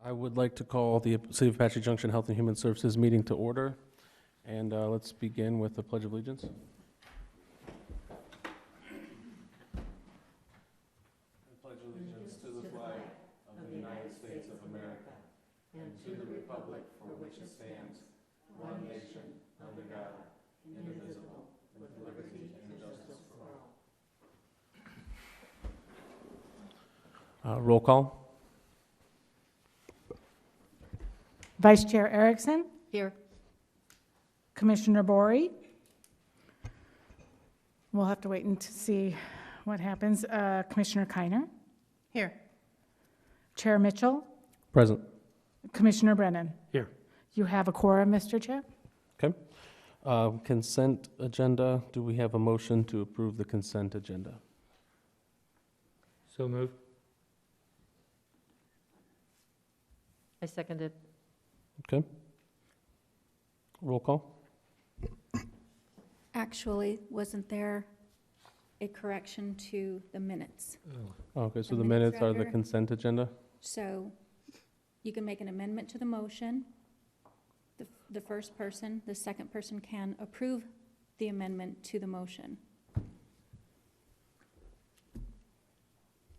I would like to call the City of Apache Junction Health and Human Services meeting to order. And let's begin with the Pledge of Allegiance. I pledge allegiance to the flag of the United States of America and to the republic for which it stands, one nation, under God, indivisible, with liberty and justice for all. Roll call. Vice Chair Erickson, Here. Commissioner Bory. We'll have to wait and to see what happens. Commissioner Kiner, Here. Chair Mitchell, Present. Commissioner Brennan. Here. You have a quorum, Mr. Chair. Okay. Consent agenda. Do we have a motion to approve the consent agenda? So move. I seconded. Okay. Roll call. Actually, wasn't there a correction to the minutes? Okay, so The the minutes minutes are the record. consent agenda? So you can make an amendment to the motion. The first person, the second person can approve the amendment to the motion.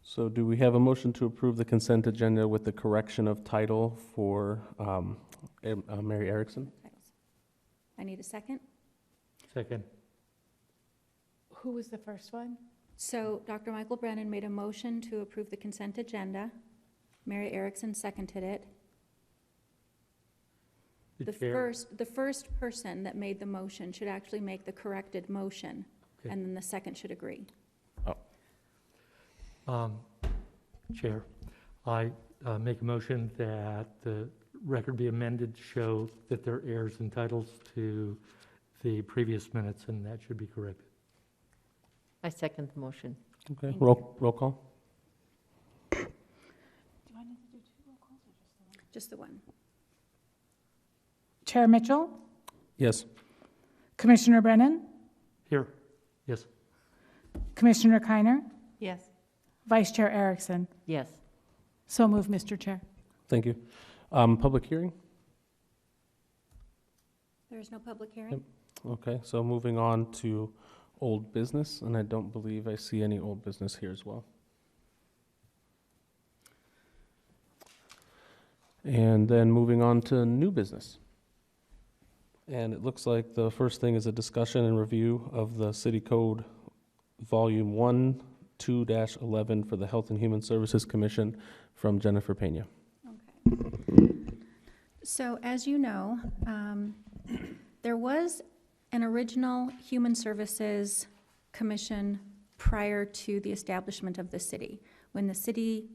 So do we have a motion to approve the consent agenda with the correction of title for Mary Erickson? I need a second. Second. Who was the first one? So Dr. Michael Brennan made a motion to approve the consent agenda. Mary Erickson seconded it. The chair. The first person that made the motion should actually make the corrected motion, Okay. and then the second should agree. Chair, I make a motion that the record be amended to show that there are errors in titles to the previous minutes, and that should be corrected. I second the motion. Okay, Thank roll call. Do I need to do two roll calls or just the one? Just the one. Chair Mitchell, Yes. Commissioner Brennan, Here. Yes. Commissioner Kiner, Yes. Vice Chair Erickson. Yes. So move, Mr. Chair. Thank you. Public hearing? There is no public hearing? Okay, so moving on to old business, and I don't believe I see any old business here as well. And then moving on to new business. And it looks like the first thing is a discussion and review of the City Code Volume 1, 2-11 for the Health and Human Services Commission from Jennifer Pena. Okay. So as you know, there was an original Human Services Commission prior to the establishment of the city. When the city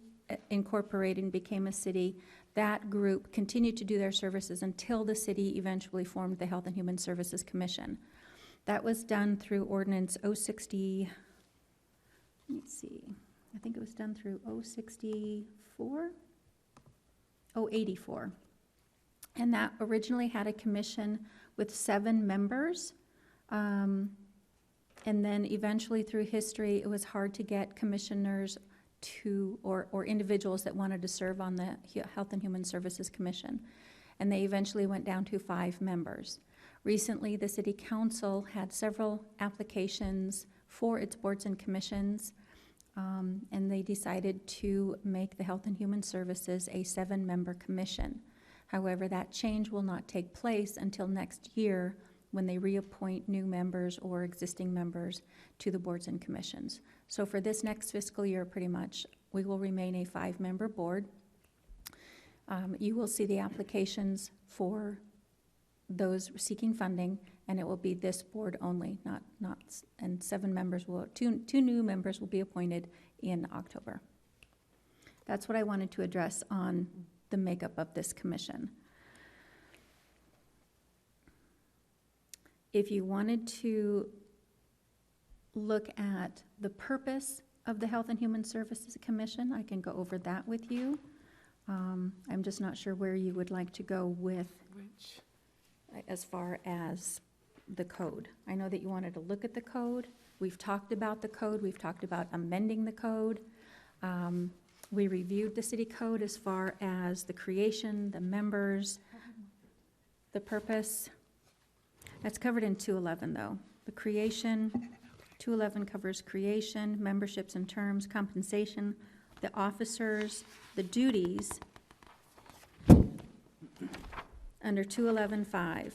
incorporated and became a city, that group continued to do their services until the city eventually formed the Health and Human Services Commission. That was done through Ordinance 060, let me see, I think it was done through 064? 084. And that originally had a commission with 7 members. And then eventually through history, it was hard to get commissioners to, or individuals that wanted to serve on the Health and Human Services Commission. And they eventually went down to 5 members. Recently, the City Council had several applications for its boards and commissions, and they decided to make the Health and Human Services a 7-member commission. However, that change will not take place until next year when they reappoint new members or existing members to the boards and commissions. So for this next fiscal year, pretty much, we will remain a 5-member board. You will see the applications for those seeking funding, and it will be this board only, and 7 members will, two new members will be appointed in October. That's what I wanted to address on the makeup of this commission. If you wanted to look at the purpose of the Health and Human Services Commission, I can go over that with you. I'm just not sure where you would like to go with as far as the code. I know that you wanted to look at the code. We've talked about the code. We've talked about amending the code. We reviewed the city code as far as the creation, the members, the purpose. That's covered in 211, though. The creation, 211 covers creation, memberships and terms, compensation, the officers, the duties, under 211.5.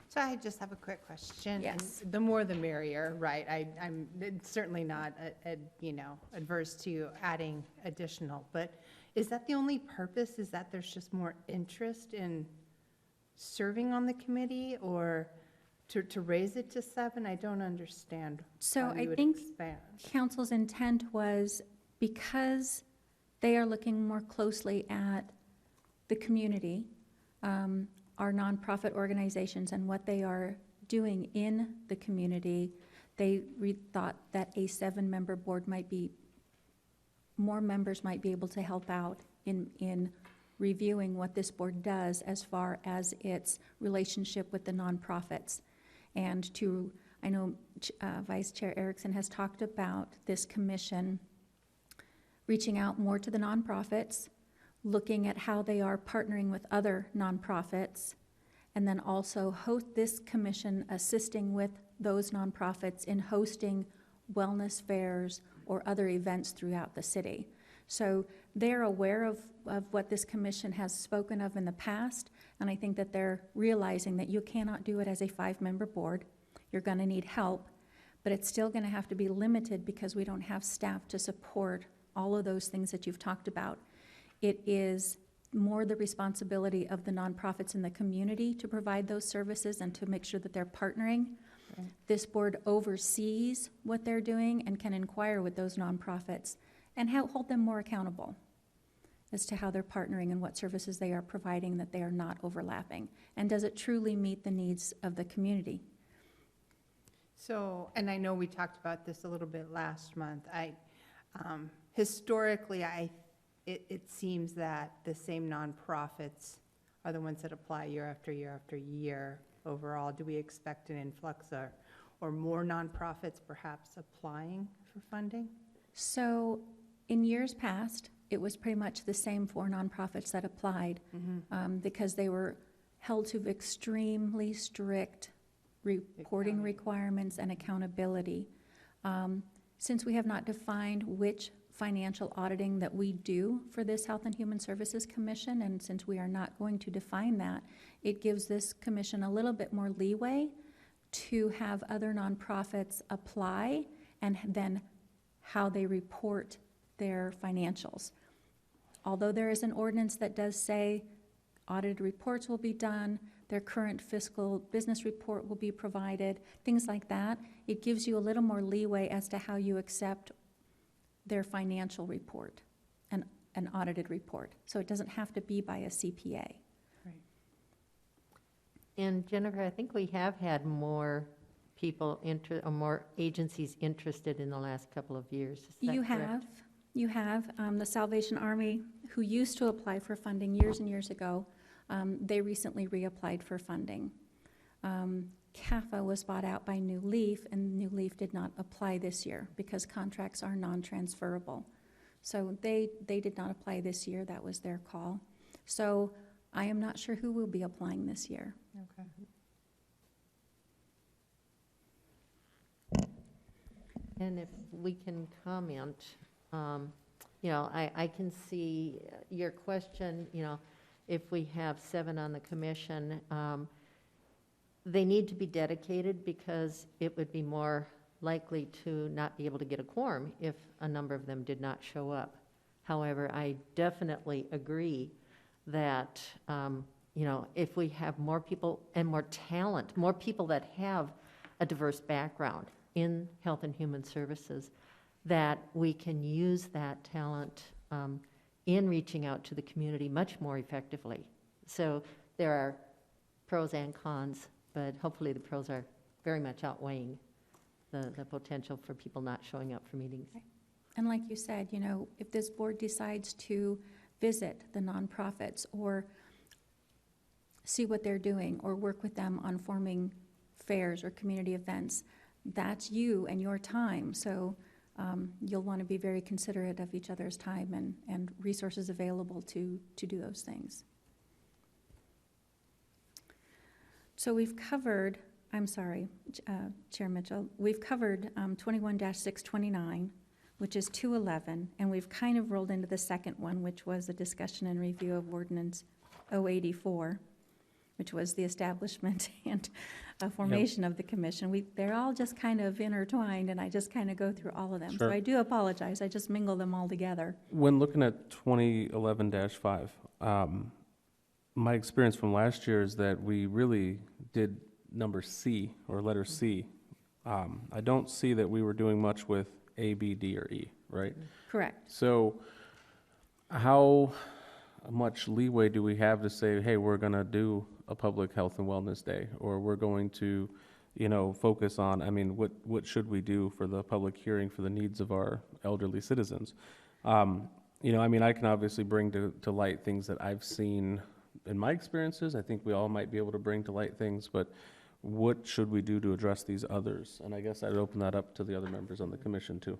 So I just have a quick question. Yes. And the more the merrier, right? I'm certainly not, adverse to adding additional, but is that the only purpose? Is that there's just more interest in serving on the committee, or to raise it to 7? I don't understand So how I you would think expand. council's intent was, because they are looking more closely at the community, our nonprofit organizations and what they are doing in the community, they thought that a 7-member board might be, more members might be able to help out in reviewing what this board does as far as its relationship with the nonprofits. And I know Vice Chair Erickson has talked about this commission reaching out more to the nonprofits, looking at how they are partnering with other nonprofits, and then also this commission assisting with those nonprofits in hosting wellness fairs or other events throughout the city. So they're aware of what this commission has spoken of in the past, and I think that they're realizing that you cannot do it as a 5-member board. You're going to need help, but it's still going to have to be limited because we don't have staff to support all of those things that you've talked about. It is more the responsibility of the nonprofits in the community to provide those services and to make sure that they're partnering. Right. This board oversees what they're doing and can inquire with those nonprofits and hold them more accountable as to how they're partnering and what services they are providing, that they are not overlapping. And does it truly meet the needs of the community? So, and I know we talked about this a little bit last month. Historically, it seems that the same nonprofits are the ones that apply year after year after year overall. Do we expect an influx or more nonprofits perhaps applying for funding? So in years past, it was pretty much the same 4 nonprofits that applied because they were held to extremely strict reporting requirements and accountability. Since we have not defined which financial auditing that we do for this Health and Human Services Commission, and since we are not going to define that, it gives this commission a little bit more leeway to have other nonprofits apply and then how they report their financials. Although there is an ordinance that does say audited reports will be done, their current fiscal business report will be provided, things like that, it gives you a little more leeway as to how you accept their financial report, an audited report. So it doesn't have to be by a CPA. Right. And Jennifer, I think we have had more people, or more agencies interested in the last couple of years. Is that correct? You have. The Salvation Army, who used to apply for funding years and years ago, they recently reapplied for funding. CAFA was bought out by New Leaf, and New Leaf did not apply this year because contracts are non-transferable. So they did not apply this year. That was their call. So I am not sure who will be applying this year. Okay. And if we can comment, I can see your question, if we have 7 on the commission, they need to be dedicated because it would be more likely to not be able to get a quorum if a number of them did not show up. However, I definitely agree that, if we have more people and more talent, more people that have a diverse background in health and human services, that we can use that talent in reaching out to the community much more effectively. So there are pros and cons, but hopefully the pros are very much outweighing the potential for people not showing up for meetings. And like you said, if this board decides to visit the nonprofits or see what they're doing or work with them on forming fairs or community events, that's you and your time. So you'll want to be very considerate of each other's time and resources available to do those things. So we've covered, I'm sorry, Chair Mitchell, we've covered 21-629, which is 211, and we've kind of rolled into the second one, which was a discussion and review of Ordinance 084, which was the establishment and formation of the commission. They're all just kind of intertwined, and I just kind of go through all of them. Sure. So I do apologize. I just mingle them all together. When looking at 2011-5, my experience from last year is that we really did number C, or letter C. I don't see that we were doing much with A, B, D, or E, right? Correct. So how much leeway do we have to say, hey, we're going to do a public health and wellness day, or we're going to, focus on, what should we do for the public hearing for the needs of our elderly citizens? I can obviously bring to light things that I've seen in my experiences. I think we all might be able to bring to light things, but what should we do to address these others? And I guess I'd open that up to the other members on the commission too.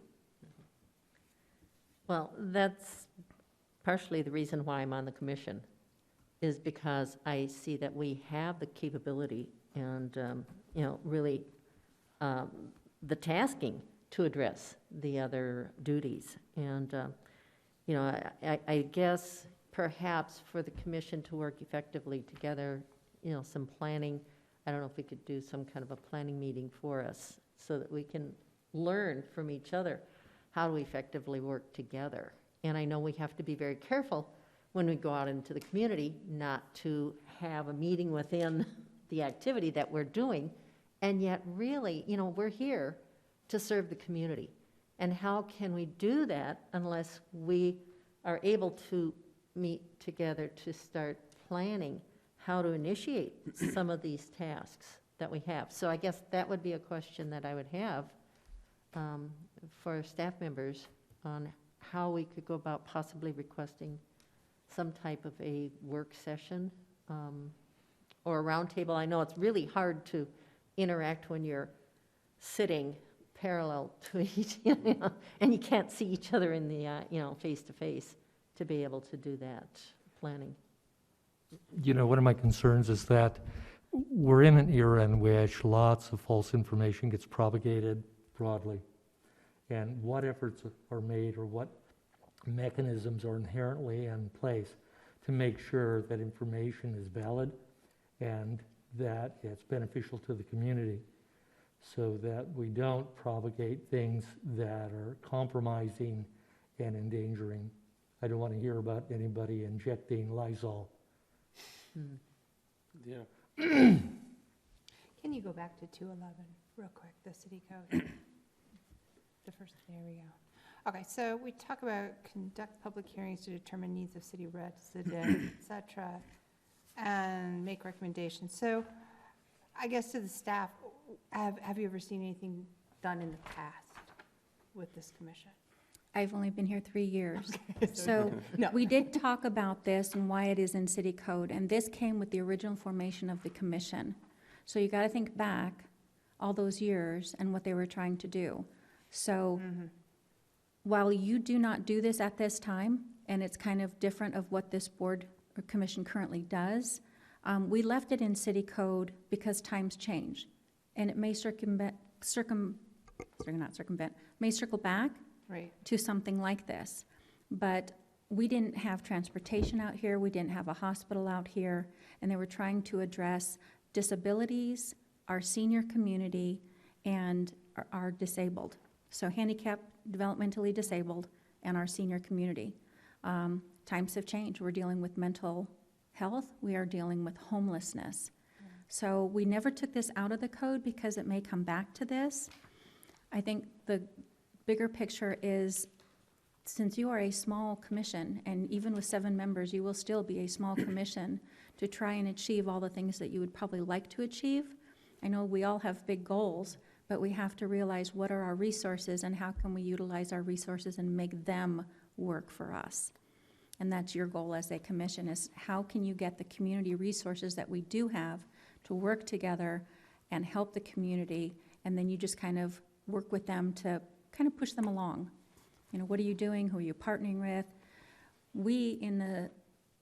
Well, that's partially the reason why I'm on the commission, is because I see that we have the capability and, really the tasking to address the other duties. And, I guess perhaps for the commission to work effectively together, some planning, I don't know if we could do some kind of a planning meeting for us so that we can learn from each other how to effectively work together. And I know we have to be very careful when we go out into the community not to have a meeting within the activity that we're doing, and yet really, we're here to serve the community. And how can we do that unless we are able to meet together to start planning how to initiate some of these tasks that we have? So I guess that would be a question that I would have for staff members on how we could go about possibly requesting some type of a work session or a roundtable. I know it's really hard to interact when you're sitting parallel to each, and you can't see each other in the, face to face, to be able to do that planning. One of my concerns is that we're in an era in which lots of false information gets propagated broadly. And what efforts are made, or what mechanisms are inherently in place to make sure that information is valid and that it's beneficial to the community, so that we don't propagate things that are compromising and endangering. I don't want to hear about anybody injecting Lysol. Yeah. Can you go back to 211 real quick, the city code? The first, there we go. Okay, so we talk about conduct public hearings to determine needs of city residents, et cetera, and make recommendations. So I guess to the staff, have you ever seen anything done in the past with this commission? I've only been here 3 years. Okay, So no. we did talk about this and why it is in city code, and this came with the original formation of the commission. So you got to think back all those years and what they were trying to do. So while you do not do this at this time, and it's kind of different of what this board or commission currently does, we left it in city code because times change. And it may circle back Right. to something like this. But we didn't have transportation out here, we didn't have a hospital out here, and they were trying to address disabilities, our senior community, and our disabled. So handicapped, developmentally disabled, and our senior community. Times have changed. We're dealing with mental health, we are dealing with homelessness. So we never took this out of the code because it may come back to this. I think the bigger picture is, since you are a small commission, and even with 7 members, you will still be a small commission to try and achieve all the things that you would probably like to achieve. I know we all have big goals, but we have to realize what are our resources and how can we utilize our resources and make them work for us. And that's your goal as a commission, is how can you get the community resources that we do have to work together and help the community and then you just kind of work with them to kind of push them along. You know, what are you doing? Who are you partnering with? We, in the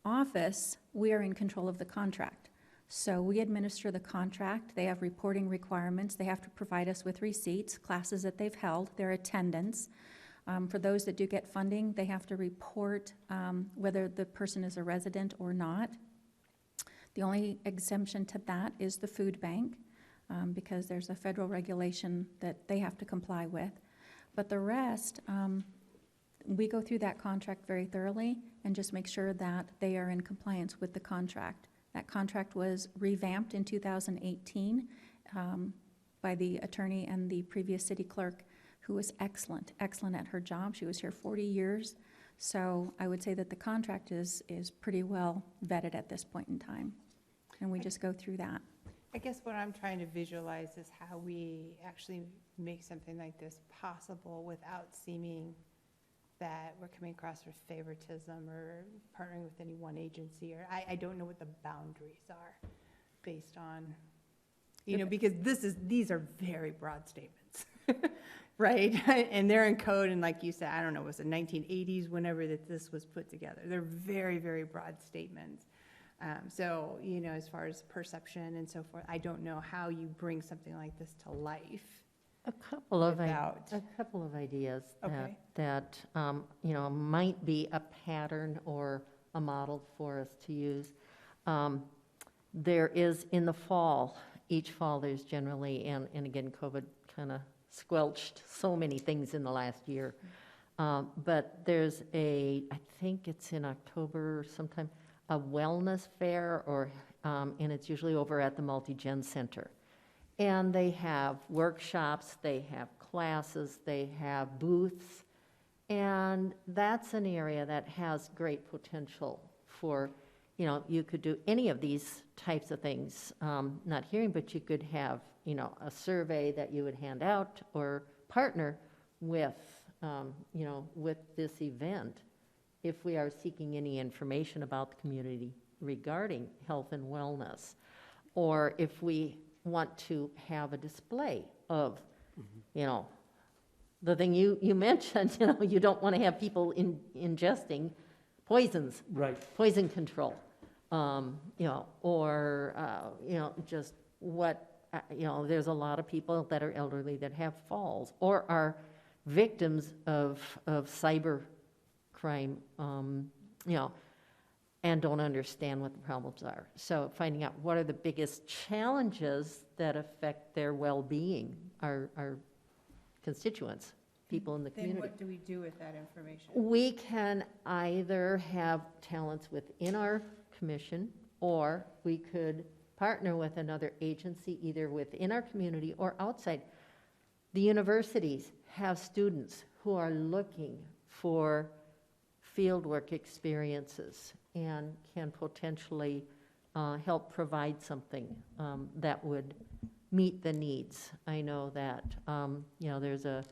office, we are in control of the contract. So we administer the contract. They have reporting requirements. They have to provide us with receipts, classes that they've held, their attendance. For those that do get funding, they have to report whether the person is a resident or not. The only exemption to that is the food bank, because there's a federal regulation that they have to comply with. But the rest, we go through that contract very thoroughly and just make sure that they are in compliance with the contract. That contract was revamped in 2018 by the attorney and the previous city clerk, who was excellent at her job. She was here 40 years. So I would say that the contract is pretty well vetted at this point in time. And we just go through that. I guess what I'm trying to visualize is how we actually make something like this possible without seeming that we're coming across with favoritism or partnering with any one agency, or I don't know what the boundaries are based on, you know, because these are very broad statements, right? And they're in code, and like you said, I don't know, was it 1980s, whenever that this was put together. They're very, very broad statements. So, you know, as far as perception and so forth, I don't know how you bring something like this to life. A couple of ideas Okay. that you know, might be a pattern or a model for us to use. There is in the fall, each fall there's generally, and again, COVID kind of squelched so many things in the last year. But there's I think it's in October sometime, a wellness fair, or and it's usually over at the Multi-Gen Center. And they have workshops, they have classes, they have booths, and that's an area that has great potential for, you know, you could do any of these types of things, not hearing, but you could have, you know, a survey that you would hand out or partner with, you know, with this event if we are seeking any information about the community regarding health and wellness, or if we want to have a display of, you know, the thing you mentioned, you know, you don't want to have people ingesting poisons. Right. Poison control, you know, or, you know, just what, you know, there's a lot of people that are elderly that have falls or are victims of cyber crime, you know, and don't understand what the problems are. So finding out what are the biggest challenges that affect their well-being, our constituents, people in the community. Then what do we do with that information? We can either have talents within our commission, or we could partner with another agency, either within our community or outside. The universities have students who are looking for fieldwork experiences and can potentially help provide something that would meet the needs. I know that, you know, there's a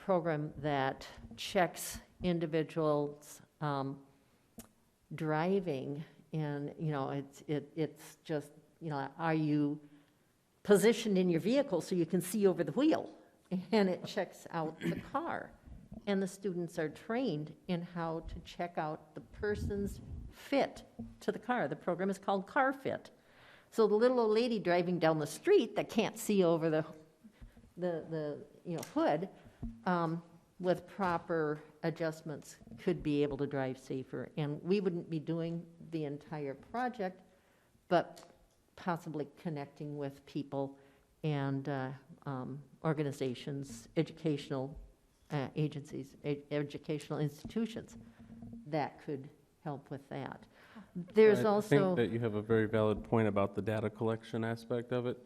program that checks individuals' driving, and, you know, it's just, you know, are you positioned in your vehicle so you can see over the wheel? And it checks out the car. And the students are trained in how to check out the person's fit to the car. The program is called Car Fit. So the little old lady driving down the street that can't see over the you know, hood, with proper adjustments, could be able to drive safer. And we wouldn't be doing the entire project, but possibly connecting with people and organizations, educational agencies, educational institutions that could help with that. There's I also... think that you have a very valid point about the data collection aspect of it.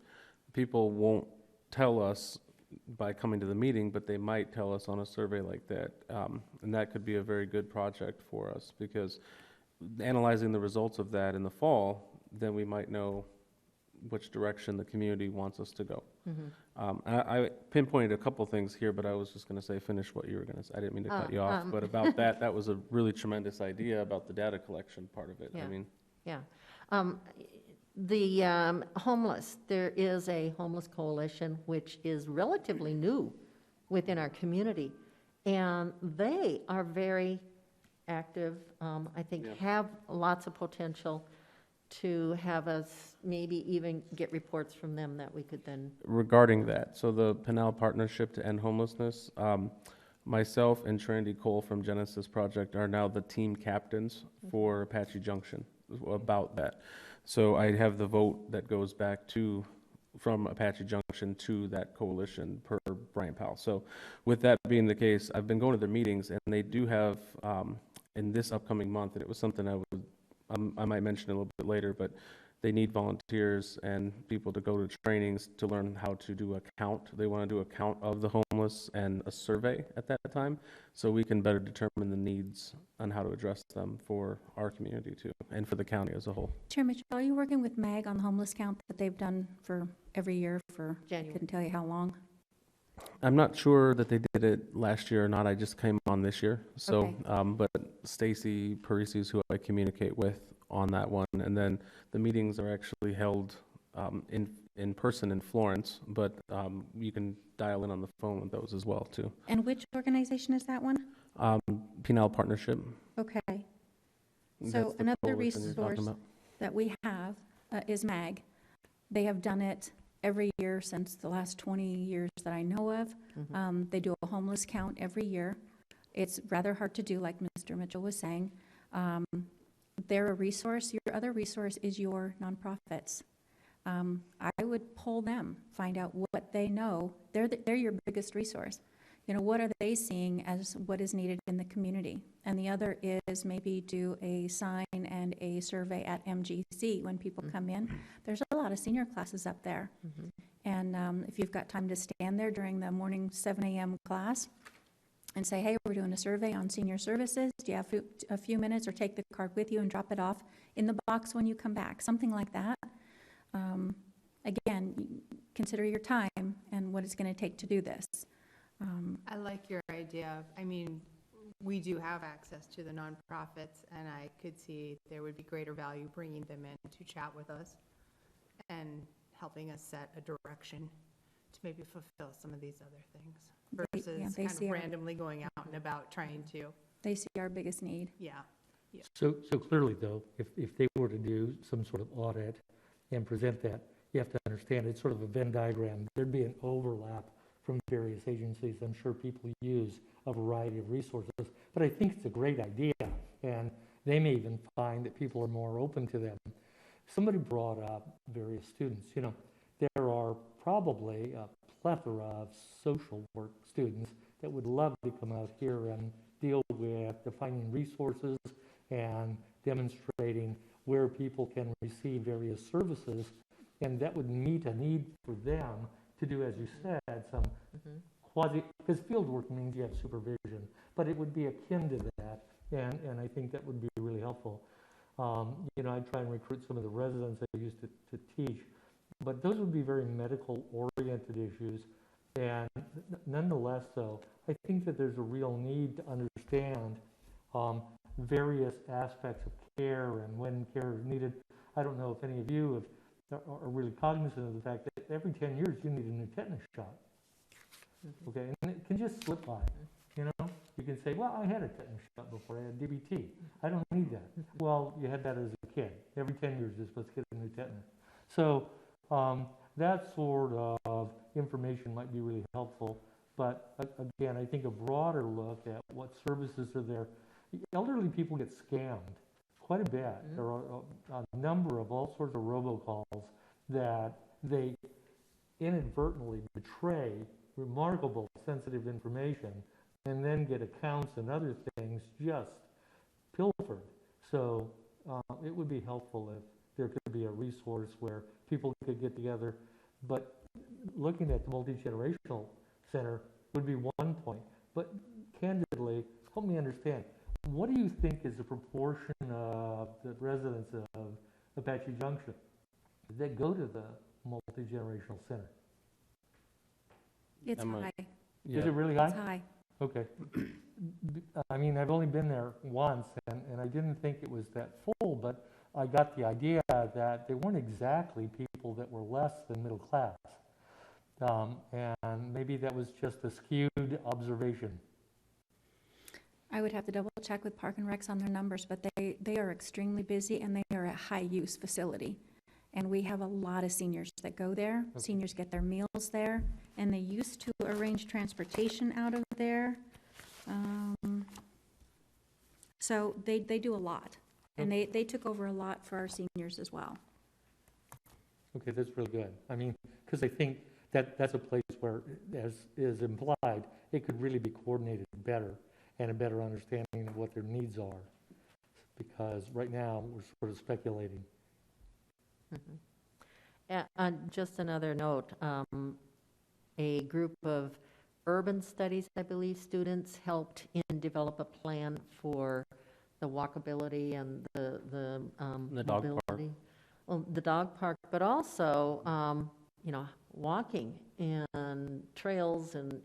People won't tell us by coming to the meeting, but they might tell us on a survey like that. And that could be a very good project for us, because analyzing the results of that in the fall, then we might know which direction the community wants us to go. I pinpointed a couple things here, but I was just going to say, finish what you were going to say. I didn't mean to cut you off, but about that was a really tremendous idea about the data collection part of it. Yeah. I mean, Yeah. The homeless, there is a homeless coalition which is relatively new within our community, and they are very active, I think have lots of potential to have us maybe even get reports from them that we could then. Regarding that, so the Pinell Partnership to End Homelessness, myself and Trinity Cole from Genesis Project are now the team captains for Apache Junction about that. So I have the vote that goes back to, from Apache Junction to that coalition per Brian Powell. So with that being the case, I've been going to their meetings, and they do have, in this upcoming month, and it was something I might mention a little bit later, but they need volunteers and people to go to trainings to learn how to do a count. They want to do a count of the homeless and a survey at that time, so we can better determine the needs on how to address them for our community too, and for the county as a whole. Chair Mitchell, are you working with MAG on the homeless count that they've done for every year for, I January. couldn't tell you how long? I'm not sure that they did it last year or not. I just came on this year. So, Okay. but Stacy Parisi is who I communicate with on that one. And then the meetings are actually held in person in Florence, but you can dial in on the phone with those as well too. And which organization is that one? Pinell Partnership. Okay. That's So the another coalition you're talking resource about. that we have is MAG. They have done it every year since the last 20 years that I know of. They do a homeless count every year. It's rather hard to do, like Mr. Mitchell was saying. They're a resource. Your other resource is your nonprofits. I would poll them, find out what they know. They're your biggest resource. You know, what are they seeing as what is needed in the community? And the other is maybe do a sign and a survey at MGC when people come in. There's a lot of senior classes up there. And if you've got time to stand there during the morning 7 a.m. class and say, hey, we're doing a survey on senior services. Do you have a few minutes, or take the card with you and drop it off in the box when you come back? Something like that. Again, consider your time and what it's going to take to do this. I like your idea of, I mean, we do have access to the nonprofits, and I could see there would be greater value bringing them in to chat with us and helping us set a direction to maybe fulfill some of these other things versus they kind see of our- randomly going out and about trying to, They see our biggest need. yeah. So clearly, though, if they were to do some sort of audit and present that, you have to understand it's sort of a Venn diagram. There'd be an overlap from various agencies. I'm sure people use a variety of resources, but I think it's a great idea, and they may even find that people are more open to them. Somebody brought up various students. You know, there are probably a plethora of social work students that would love to come out here and deal with defining resources and demonstrating where people can receive various services, and that would meet a need for them to do, as you said, some quasi, because field work means you have supervision, but it would be akin to that, and I think that would be really helpful. You know, I try and recruit some of the residents I used to teach, but those would be very medical-oriented issues, and nonetheless, though, I think that there's a real need to understand various aspects of care and when care is needed. I don't know if any of you are really cognizant of the fact that every 10 years you need a new tetanus shot. Okay, and it can just slip by, you know? You can say, well, I had a tetanus shot before, I had DBT. I don't need that. Well, you had that as a kid. Every 10 years you're supposed to get a new tetanus. So that sort of information might be really helpful. But again, I think a broader look at what services are there. Elderly people get scammed quite a bit. There are a number of all sorts of robocalls that they inadvertently betray remarkable sensitive information and then get accounts and other things just pilfered. So it would be helpful if there could be a resource where people could get together. But looking at the multi-generational center would be one point. But candidly, help me understand, what do you think is the proportion of the residents of Apache Junction that go to the multi-generational center? It's Emma. high. Is it really high? It's high. Okay. I mean, I've only been there once, and I didn't think it was that full, but I got the idea that they weren't exactly people that were less than middle class. And maybe that was just a skewed observation. I would have to double check with Park and Recs on their numbers, but they are extremely busy and they are a high-use facility. And we have a lot of seniors that go there. Okay. Seniors get their meals there, and they used to arrange transportation out of there. So they do a lot, and they took over a lot for our seniors as well. Okay, that's really good. I mean, because I think that's a place where, as is implied, it could really be coordinated better and a better understanding of what their needs are. Because right now, we're sort of speculating. Just another note, a group of urban studies, I believe, students helped in develop a plan for the walkability and the dog park. mobility. Well, the dog park, but also, walking and trails and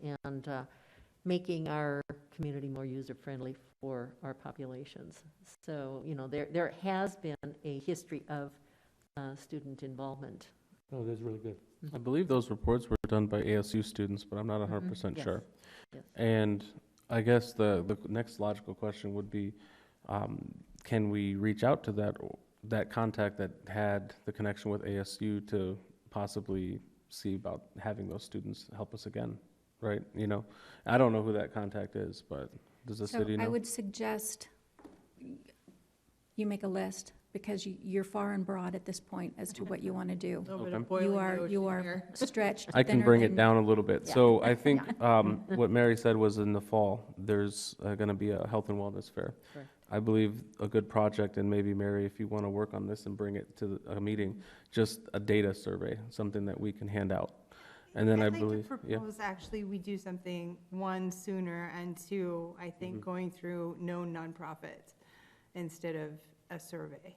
making our community more user-friendly for our populations. So, there has been a history of student involvement. Oh, that's really good. I believe those reports were done by ASU students, but I'm not 100% Yes. sure. Yes. And I guess the next logical question would be, can we reach out to that contact that had the connection with ASU to possibly see about having those students help us again, right? I don't know who that contact is, but does the city So know? I would suggest you make a list, because you're far and broad at this point as to what you want to do. A little bit Okay. of boiling You ocean are here. stretched I can thinner bring it than- down a little bit. Yeah. So I think what Mary said was in the fall, there's going to be a health and wellness fair. Correct. I believe a good project, and maybe Mary, if you want to work on this and bring it to a meeting, just a data survey, something that we can hand out. And then I believe, I'd like to yeah, propose, actually, we do something, one, sooner, and two, I think Mm-hmm. going through known nonprofits instead of a survey.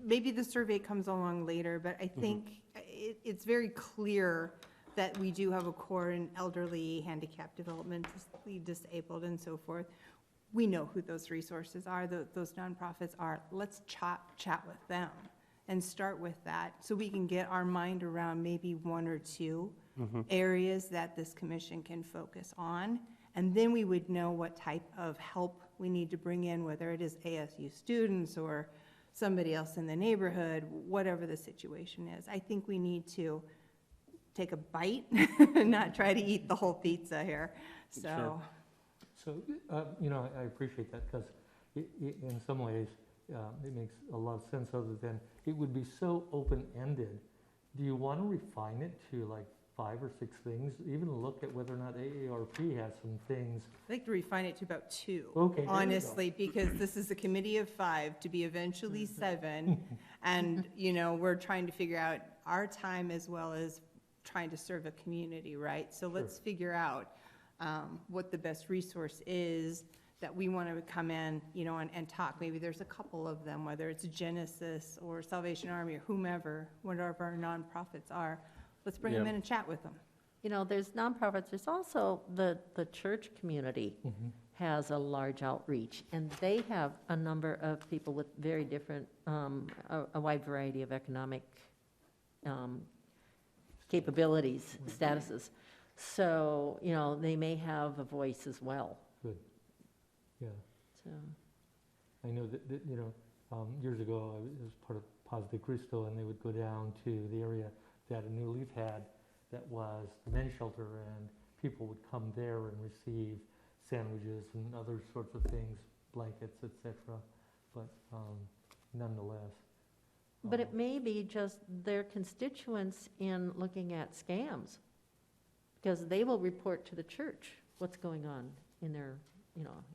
Maybe the survey comes along later, but I think it's very clear that we do have a core in elderly, handicapped, developmentally disabled, and so forth. We know who those resources are, those nonprofits are. Let's chat with them and start with that, so we can get our mind around maybe one or two areas that this commission can focus on. And then we would know what type of help we need to bring in, whether it is ASU students or somebody else in the neighborhood, whatever the situation is. I think we need to take a bite and not try to eat the whole pizza here, so. So, I appreciate that, because in some ways, it makes a lot of sense, other than it would be so open-ended. Do you want to refine it to like 5 or 6 things? Even look at whether or not AARP has some things. I'd like to refine it to about 2. Okay, there you go. Honestly, because this is a committee of 5 to be eventually 7. And, we're trying to figure out our time as well as trying to serve a community, right? So let's figure out what the best resource is that we want to come in, and talk. Maybe there's a couple of them, whether it's Genesis or Salvation Army or whomever, whatever our nonprofits are. Let's bring them Yeah. in and chat with them. There's nonprofits, there's also the church community has a large outreach, and they have a number of people with very different, a wide variety of economic capabilities, statuses. So, they may have a voice as well, Good, yeah. so. I know that years ago, I was part of Paz de Cristo, and they would go down to the area that a New Leaf had that was the men's shelter, and people would come there and receive sandwiches and other sorts of things, blankets, etc. But nonetheless. But it may be just their constituents in looking at scams, because they will report to the church what's going on in their,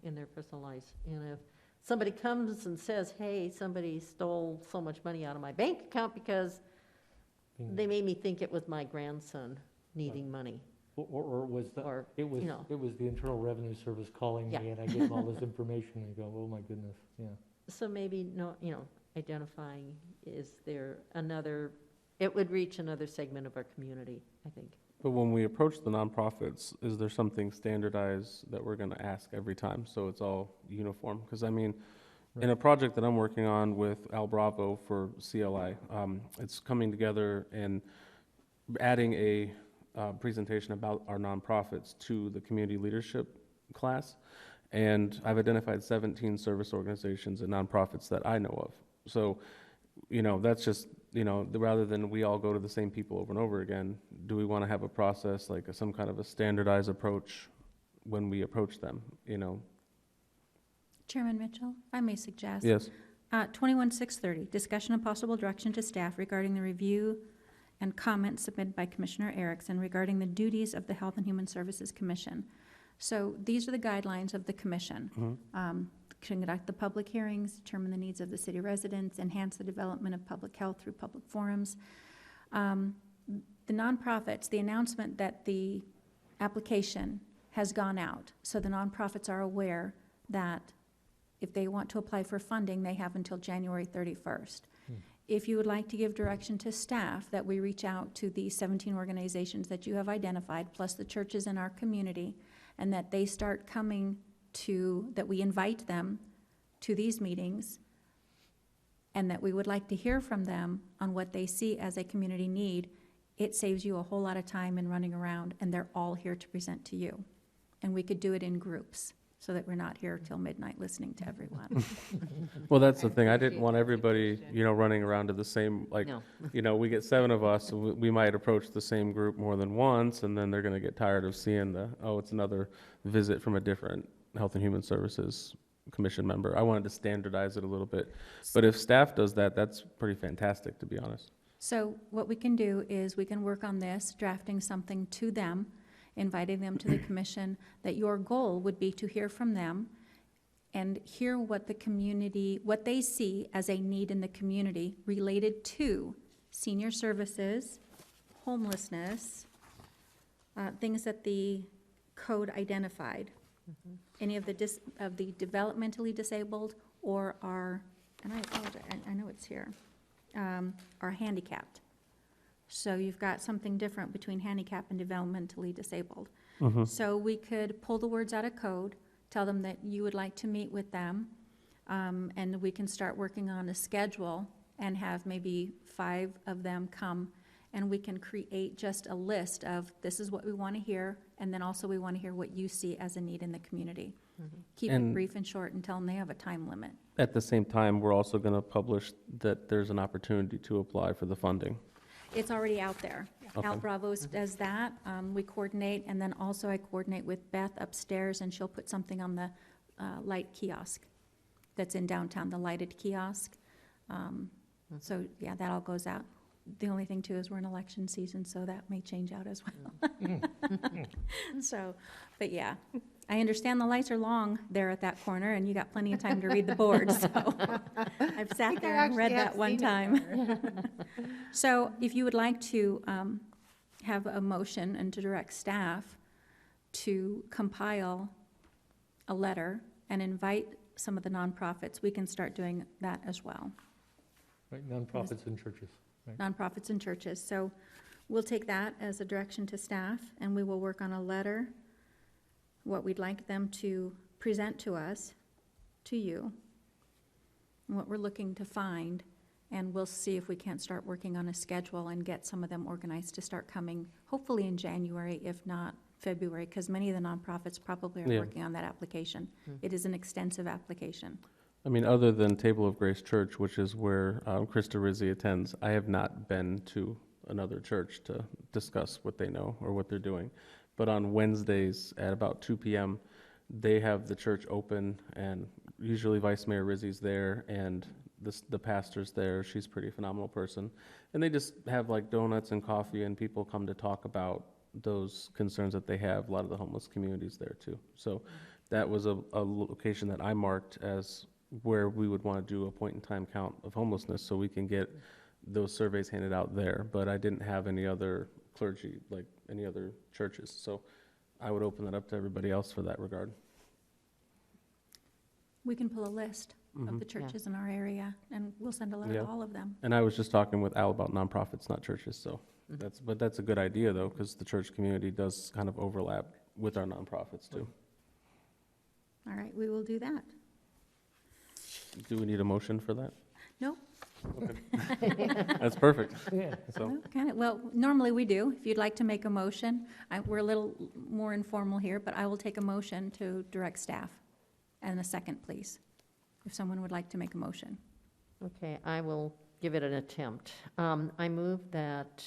in their personal lives. And if somebody comes and says, hey, somebody stole so much money out of my bank account because they made me think it was my grandson needing money. Or was the, Or, it was the Internal Revenue Service calling me, Yeah. and I gave them all this information, and I go, oh my goodness, yeah. So maybe, identifying, is there another, it would reach another segment of our community, I think. but when we approach the nonprofits, is there something standardized that we're going to ask every time, so it's all uniform? Because In a project that I'm working on with Al Bravo for CLI, it's coming together and adding a presentation about our nonprofits to the community leadership class. And I've identified 17 service organizations and nonprofits that I know of. So, that's just, rather than we all go to the same people over and over again, do we want to have a process, like some kind of a standardized approach when we approach them, Chairman Mitchell, I may suggest. Yes. 21630, discussion of possible direction to staff regarding the review and comments submitted by Commissioner Erickson regarding the duties of the Health and Human Services Commission. So these are the guidelines of the commission. Conduct the public hearings, determine the needs of the city residents, enhance the development of public health through public forums. The nonprofits, the announcement that the application has gone out, so the nonprofits are aware that if they want to apply for funding, they have until January 31st. If you would like to give direction to staff that we reach out to the 17 organizations that you have identified, plus the churches in our community, and that they start coming that we invite them to these meetings, and that we would like to hear from them on what they see as a community need, it saves you a whole lot of time in running around, and they're all here to present to you. And we could do it in groups, so that we're not here till midnight listening to everyone. Well, that's the thing. I didn't want everybody, running around to the same, No. we get 7 of us, and we might approach the same group more than once, and then they're going to get tired of seeing it's another visit from a different Health and Human Services Commission member. I wanted to standardize it a little bit. But if staff does that, that's pretty fantastic, to be honest. So what we can do is we can work on this, drafting something to them, inviting them to the commission, that your goal would be to hear from them and hear what they see as a need in the community related to senior services, homelessness, things that the code identified. Any of the developmentally disabled or and I apologize, I know it's here, are handicapped. So you've got something different between handicapped and developmentally disabled. So we could pull the words out of code, tell them that you would like to meet with them, and we can start working on a schedule and have maybe 5 of them come, and we can create just a list of this is what we want to hear, and then also we want to hear what you see as a need in the community. Keep it brief and short and tell them they have a time limit. At the same time, we're also going to publish that there's an opportunity to apply for the funding. It's already out there. Okay. Al Bravos does that. We coordinate, and then also I coordinate with Beth upstairs, and she'll put something on the light kiosk that's in downtown, the lighted kiosk. So, yeah, that all goes out. The only thing, too, is we're in election season, so that may change out as well. So, but yeah, I understand the lights are long there at that corner, and you got plenty of time to read the board, so I've sat there and read that one time. So if you would like to have a motion and to direct staff to compile a letter and invite some of the nonprofits, we can start doing that as well. Right, nonprofits and churches. Right. Nonprofits and churches. So we'll take that as a direction to staff, and we will work on a letter, what we'd like them to present to us, to you, and what we're looking to find, and we'll see if we can't start working on a schedule and get some of them organized to start coming, hopefully in January, if not February, because many of the nonprofits probably are working on that application. It is an extensive application. I mean, other than Table of Grace Church, which is where Krista Rizzi attends, I have not been to another church to discuss what they know or what they're doing. But on Wednesdays at about 2 p.m., they have the church open, and usually Vice Mayor Rizzi's there, and the pastor's there. She's a pretty phenomenal person. And they just have like donuts and coffee, and people come to talk about those concerns that they have. A lot of the homeless communities there too. So that was a location that I marked as where we would want to do a point-in-time count of homelessness, so we can get those surveys handed out there. But I didn't have any other clergy, like any other churches, so I would open that up to everybody else for that regard. We can pull a list of the churches in our area, and we'll send a letter to all of them. And I was just talking with Al about nonprofits, not churches, so that's a good idea, though, because the church community does kind of overlap with our nonprofits too. All right, we will do that. Do we need a motion for that? No, That's perfect. Yeah. So, kind of, well, normally we do. If you'd like to make a motion, we're a little more informal here, but I will take a motion to direct staff. And a second, please, if someone would like to make a motion. Okay, I will give it an attempt. I move that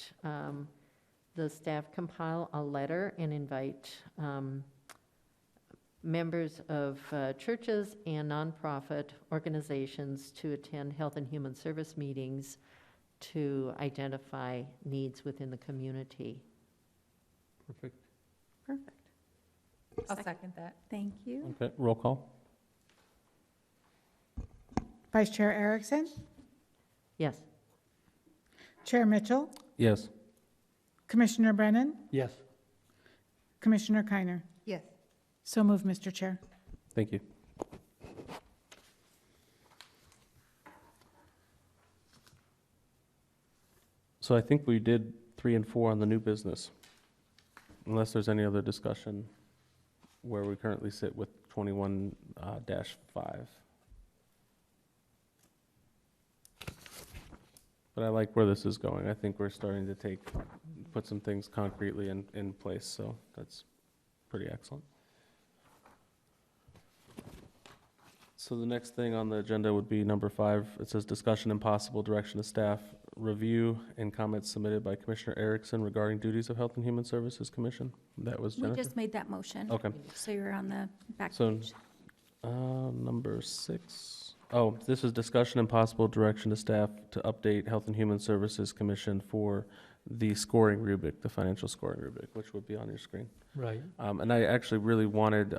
the staff compile a letter and invite members of churches and nonprofit organizations to attend Health and Human Service meetings to identify needs within the community. perfect. Perfect. I'll second that. Thank you. Okay, roll call. Vice Chair Erickson, Yes. Chair Mitchell, Yes. Commissioner Brennan, Yes. Commissioner Kiner. Yes. So moved, Mr. Chair. Thank you. So I think we did 3 and 4 on the new business, unless there's any other discussion where we currently sit with 21-5. But I like where this is going. I think we're starting to put some things concretely in place, so that's pretty excellent. So the next thing on the agenda would be number 5. It says discussion and possible direction to staff, review and comments submitted by Commissioner Erickson regarding duties of Health and Human Services Commission. That was We Jennifer? just made that motion. Okay. So you're on the back So- page. Number 6. Oh, this is discussion and possible direction to staff to update Health and Human Services Commission for the scoring rubric, the financial scoring rubric, which would be on your screen. Right. And I actually really wanted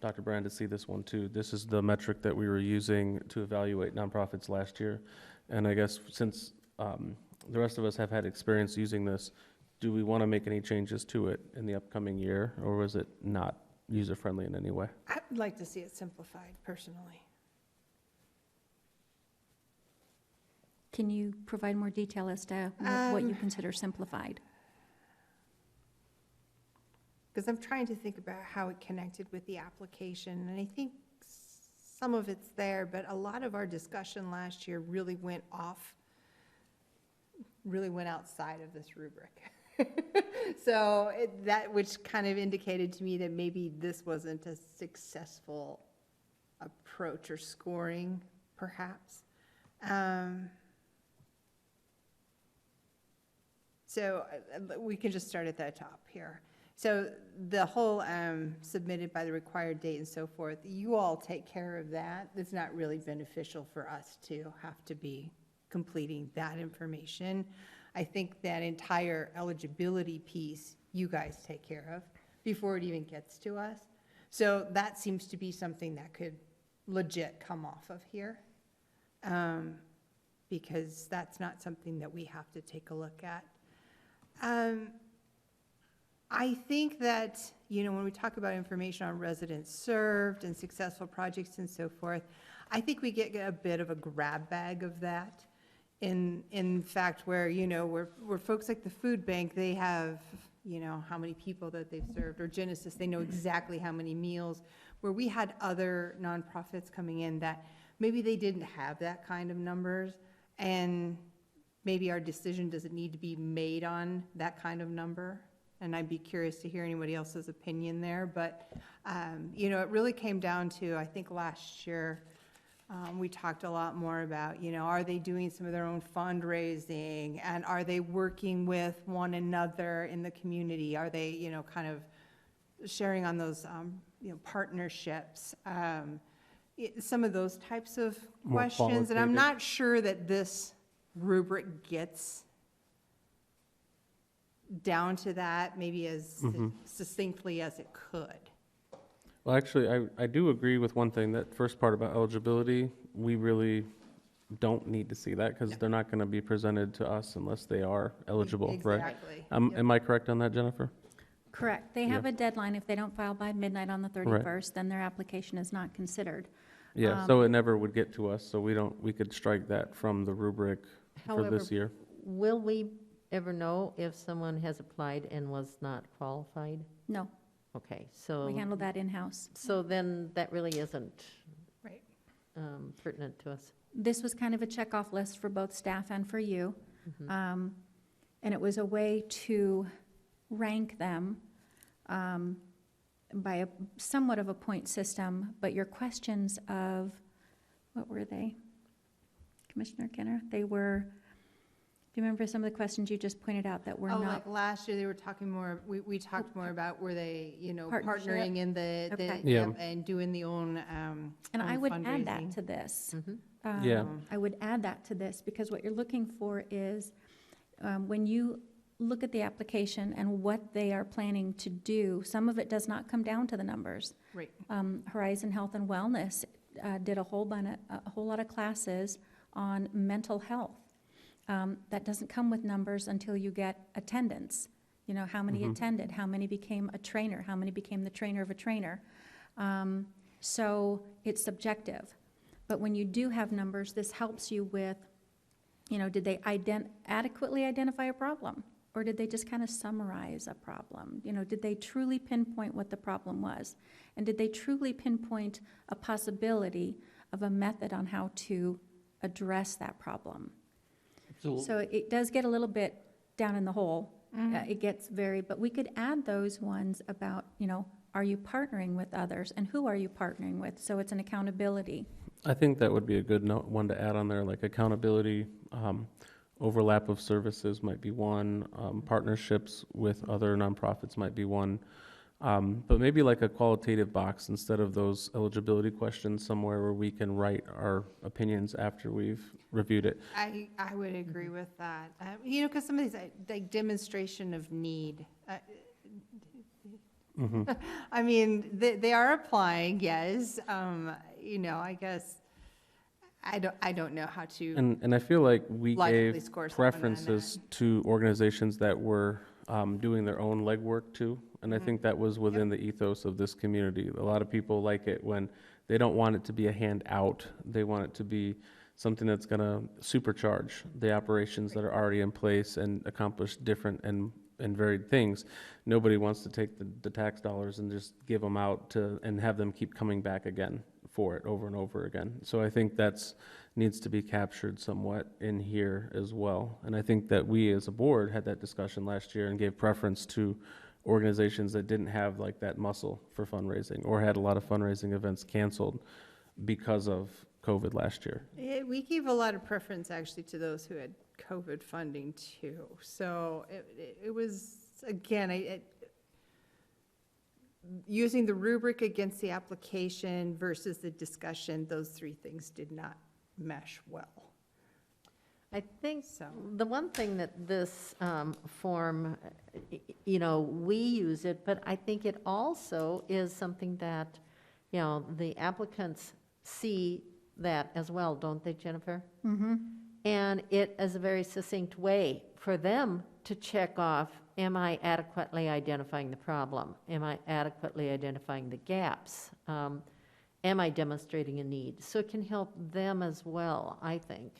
Dr. Brand to see this one too. This is the metric that we were using to evaluate nonprofits last year. And I guess since the rest of us have had experience using this, do we want to make any changes to it in the upcoming year, or was it not user-friendly in any way? I'd like to see it simplified, personally. Can you provide more detail as to what you consider simplified? Because I'm trying to think about how it connected with the application, and I think some of it's there, but a lot of our discussion last year really went outside of this rubric. So that, which kind of indicated to me that maybe this wasn't a successful approach or scoring, perhaps. So we can just start at the top here. So the whole submitted by the required date and so forth, you all take care of that. It's not really beneficial for us to have to be completing that information. I think that entire eligibility piece, you guys take care of before it even gets to us. So that seems to be something that could legit come off of here, because that's not something that we have to take a look at. I think that, when we talk about information on residents served and successful projects and so forth, I think we get a bit of a grab bag of that. In fact, where, where folks like the food bank, they have, how many people that they've served, or Genesis, they know exactly how many meals, where we had other nonprofits coming in that maybe they didn't have that kind of numbers, and maybe our decision doesn't need to be made on that kind of number. And I'd be curious to hear anybody else's opinion there. But, it really came down to, I think last year, we talked a lot more about, are they doing some of their own fundraising? And are they working with one another in the community? Are they, kind of sharing on those, partnerships? Some of those types of More questions. And I'm qualitative. not sure that this rubric gets down to that maybe as succinctly as it could. Well, actually, I do agree with one thing, that first part about eligibility, we really don't need to see that, because they're not going to be presented to us unless they are eligible, right? Exactly. Yep. Am I correct on that, Jennifer? Correct. They have a deadline. If they don't file by midnight on the 31st, then their application is not considered. Yeah, so it never would get to us, so we could strike that from the rubric for However, this year. Will we ever know if someone has applied and was not qualified? No, Okay, so. we handle that in-house. So then that really isn't Right. pertinent to us. This was kind of a checkoff list for both staff and for you. Mhm. And it was a way to rank them by a somewhat of a point system, but your questions of, what were they? Commissioner Kenner? They were, do you remember some of the questions you just pointed out that were Oh, not? like last year, they were talking more, we talked more about were they, Partnership? partnering in the, Okay. Yeah. yep, and doing the own, And I own would add that fundraising. to this. Mhm. Yeah. I would add that to this, because what you're looking for is, when you look at the application and what they are planning to do, some of it does not come down to the numbers. Right. Horizon Health and Wellness did a whole lot of classes on mental health. That doesn't come with numbers until you get attendance. You know, how many attended, how many became a trainer, how many became the trainer of a trainer. So it's subjective. But when you do have numbers, this helps you with, did they adequately identify a problem? Or did they just kind of summarize a problem? Did they truly pinpoint what the problem was? And did they truly pinpoint a possibility of a method on how to address that problem? Absolutely. So it does get a little bit down in the hole. It gets but we could add those ones about, are you partnering with others and who are you partnering with? So it's an accountability. I think that would be a good one to add on there, like accountability, overlap of services might be one, partnerships with other nonprofits might be one, but maybe like a qualitative box instead of those eligibility questions somewhere where we can write our opinions after we've reviewed it. I would agree with that. Because some of these, like demonstration of need. I mean, they are applying, yes. I guess, I don't know how to. And I feel like we Logically gave score someone on preferences to organizations that were doing their own legwork too. And I think that was within the ethos of this community. A lot of people like it when they don't want it to be a handout. They want it to be something that's going to supercharge the operations that are already in place and accomplish different and varied things. Nobody wants to take the tax dollars and just give them out and have them keep coming back again for it over and over again. So I think that's needs to be captured somewhat in here as well. And I think that we as a board had that discussion last year and gave preference to organizations that didn't have like that muscle for fundraising or had a lot of fundraising events canceled because of COVID last year. We gave a lot of preference actually to those who had COVID funding too. So it was, again, using the rubric against the application versus the discussion, those three things did not mesh well. I think So. the one thing that this form, we use it, but I think it also is something that, the applicants see that as well, don't they, Jennifer? Mm-hmm. And it is a very succinct way for them to check off, am I adequately identifying the problem? Am I adequately identifying the gaps? Am I demonstrating a need? So it can help them as well, I think,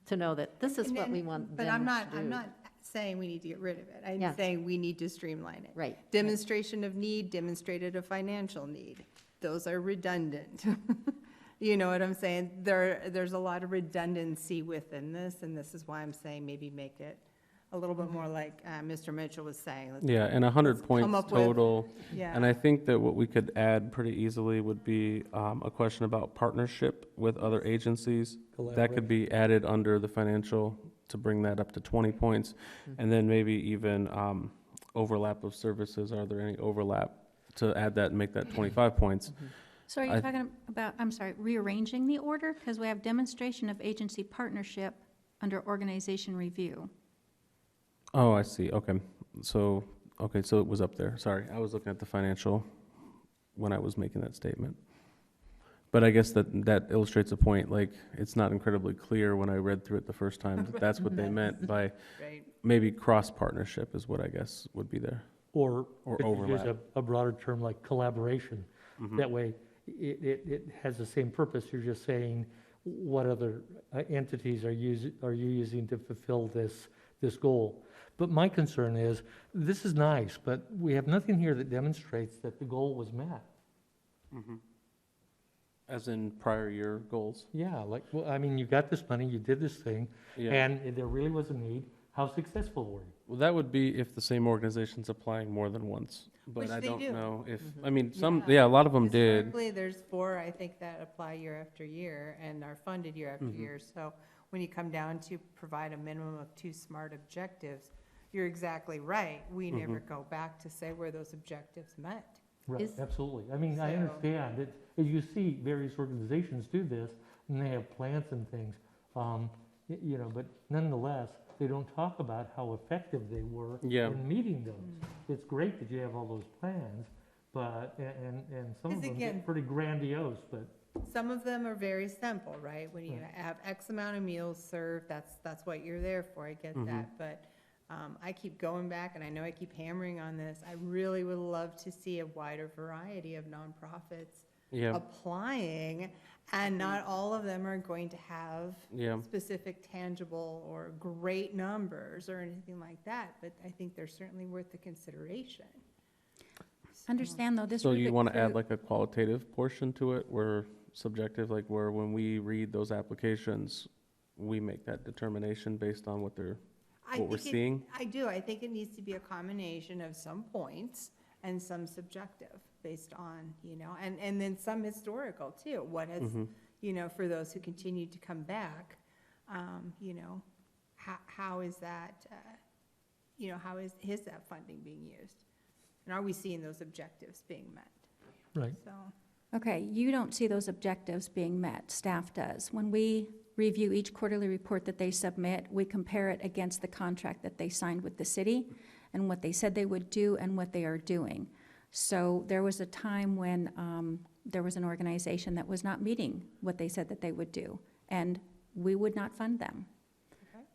to know that this is what we want them But to do. I'm not saying we need to get rid of it. Yeah. I'm saying we need to streamline it. Right. Demonstration of need, demonstrated a financial need. Those are redundant. You know what I'm saying? There's a lot of redundancy within this, and this is why I'm saying maybe make it a little bit more like Mr. Mitchell was saying. Yeah, and 100 come points up with- total. Yeah. And I think that what we could add pretty easily would be a question about partnership with other agencies. That could be added under the financial to bring that up to 20 points. And then maybe even overlap of services. Are there any overlap to add that and make that 25 points? So are you talking about, rearranging the order? Because we have demonstration of agency partnership under organization review. Oh, I see. Okay. So it was up there. Sorry. I was looking at the financial when I was making that statement. But I guess that illustrates a point, like, it's not incredibly clear when I read through it the first time that that's what they meant by Right. maybe cross-partnership is what I guess would be there. Or Or could you use overlap. a broader term like collaboration? That way, it has the same purpose. You're just saying, what other entities are you using to fulfill this goal? But my concern is, this is nice, but we have nothing here that demonstrates that the goal was met. As in prior year goals? Yeah, like, well, I mean, you got this money, you did this thing, Yeah. and there really was a need. How successful were you? Well, that would be if the same organization's applying more than once. But Which I they don't do. know if, Mhm. I mean, Yeah. a lot of them did. Historically, there's 4, I think, that apply year after year and are funded year after Mhm. year. So when you come down to provide a minimum of 2 SMART objectives, you're exactly right. We never go back to say where those objectives met. Right, Is- absolutely. I mean, I So- understand that, as you see, various organizations do this, and they have plans and things, you know, but nonetheless, they don't talk about how effective they were Yeah. in meeting those. It's great that you have all those plans, but, and some of Because them again- get pretty grandiose, but, Some of them are very simple, right? When you Right. have X amount of meals served, that's what you're there for, I get that. But I keep going back, and I know I keep hammering on this, I really would love to see a wider variety of nonprofits Yeah, applying, and not all of them are going to have yeah. specific tangible or great numbers or anything like that, but I think they're certainly worth the consideration. Understand, though, this So you Rubik want to add crew- like a qualitative portion to it where subjective, like where when we read those applications, we make that determination based on what they're, I what we're think it- seeing? I do, I think it needs to be a combination of some points and some subjective, based on, and then some historical too. What has, for those who continue to come back, how is that, how is that funding being used? And are we seeing those objectives being met? right. So, Okay, you don't see those objectives being met, staff does. When we review each quarterly report that they submit, we compare it against the contract that they signed with the city and what they said they would do and what they are doing. So there was a time when there was an organization that was not meeting what they said that they would do, and we would not fund them.